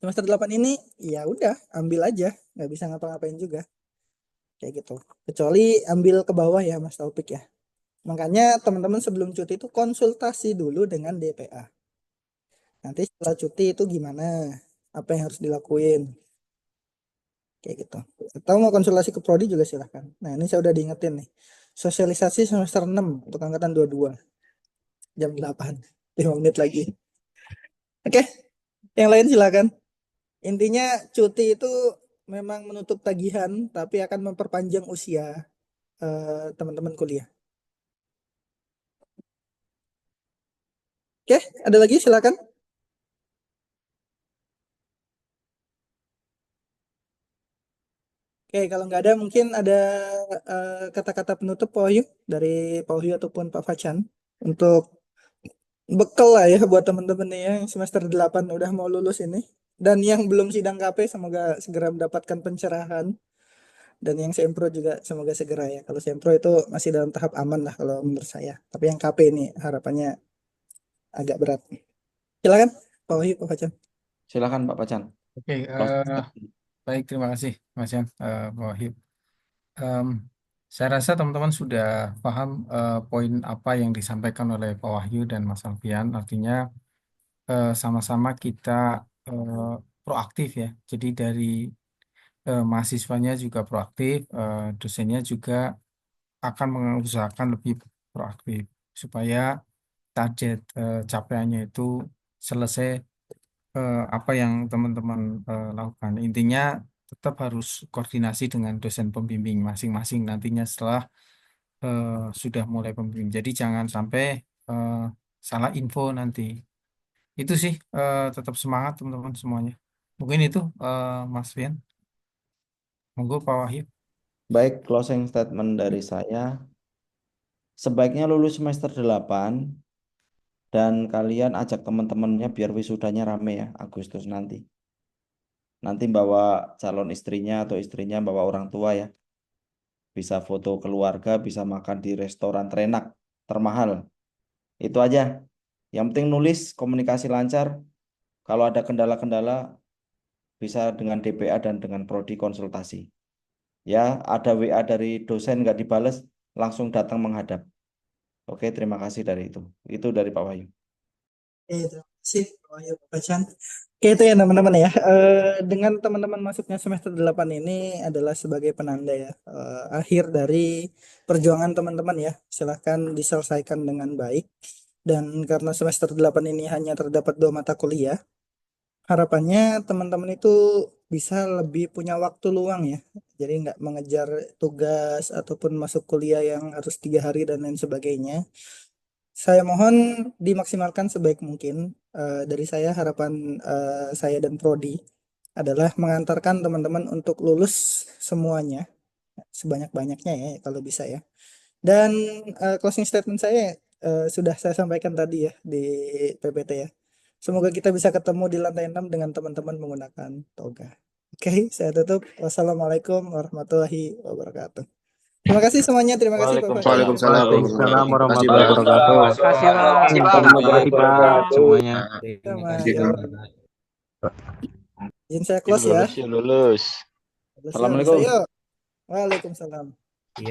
Semester 8 ini ya udah, ambil aja, nggak bisa ngapa-ngapain juga. Kayak gitu. Kecuali ambil ke bawah ya Mas Taufik ya. Makanya teman-teman sebelum cuti itu konsultasi dulu dengan DPA. Nanti setelah cuti itu gimana? Apa yang harus dilakuin? Kayak gitu. Atau mau konsultasi ke prodi juga silahkan. Nah, ini saya udah diingetin nih. Sosialisasi semester 6 untuk angkatan 22. Jam 8. 5 menit lagi. Oke, yang lain silakan. Intinya cuti itu memang menutup tagihan, tapi akan memperpanjang usia teman-teman kuliah. Oke, ada lagi silakan. Oke, kalau nggak ada mungkin ada kata-kata penutup Pak Wahyu dari Pak Wahyu ataupun Pak Facan untuk bekal lah ya buat teman-teman nih ya yang semester 8 udah mau lulus ini, dan yang belum sidang KP semoga segera mendapatkan pencerahan, dan yang sempro juga semoga segera ya. Kalau sempro itu masih dalam tahap aman lah kalau menurut saya, tapi yang KP ini harapannya agak berat. Silakan Pak Wahyu, Pak Facan. Silakan Pak Pacan. Oke, baik, terima kasih Mas Yan, Pak Wahyu. Em, saya rasa teman-teman sudah paham poin apa yang disampaikan oleh Pak Wahyu dan Mas Alfian. Artinya sama-sama kita eh, proaktif ya. Jadi dari mahasiswanya juga proaktif, dosennya juga akan mengusahakan lebih proaktif supaya target capaiannya itu selesai apa yang teman-teman lakukan. Intinya tetap harus koordinasi dengan dosen pembimbing masing-masing nantinya setelah sudah mulai pembimbing. Jadi jangan sampai eh, salah info nanti. Itu sih, tetap semangat teman-teman semuanya. Mungkin itu Mas Fian. Monggo Pak Wahyu. Baik, closing statement dari saya. Sebaiknya lulus semester 8 dan kalian ajak teman-temannya biar wisudanya rame ya, Agustus nanti. Nanti bawa calon istrinya atau istrinya bawa orang tua ya. Bisa foto keluarga, bisa makan di restoran terenak, termahal. Itu aja. Yang penting nulis, komunikasi lancar. Kalau ada kendala-kendala, bisa dengan DPA dan dengan prodi konsultasi. Ya, ada WA dari dosen nggak dibales, langsung datang menghadap. Oke, terima kasih dari itu. Itu dari Pak Wahyu. Terima kasih Pak Wahyu, Pak Facan. Oke, itu ya teman-teman ya. Dengan teman-teman masuknya semester 8 ini adalah sebagai penanda ya. Akhir dari perjuangan teman-teman ya. Silahkan diselesaikan dengan baik. Dan karena semester 8 ini hanya terdapat 2 mata kuliah, harapannya teman-teman itu bisa lebih punya waktu luang ya. Jadi nggak mengejar tugas ataupun masuk kuliah yang harus 3 hari dan lain sebagainya. Saya mohon dimaksimalkan sebaik mungkin. Dari saya harapan saya dan Prodi adalah mengantarkan teman-teman untuk lulus semuanya sebanyak-banyaknya ya kalau bisa ya. Dan closing statement saya sudah saya sampaikan tadi ya di PPT ya. Semoga kita bisa ketemu di lantai 6 dengan teman-teman menggunakan toga. Oke, saya tutup. Wassalamualaikum warahmatullahi wabarakatuh. Terima kasih semuanya. Terima kasih Pak Fajar. Waalaikumsalam. Waalaikumsalam Terima kasih, warahmatullahi Pak. wabarakatuh. Terima kasih Pak. Terima kasih, Pak, semuanya. Sama, kasih, yo. Izin saya close ya. Lulus, yuk lulus. Close, yuk. Assalamualaikum. Saya. Waalaikumsalam.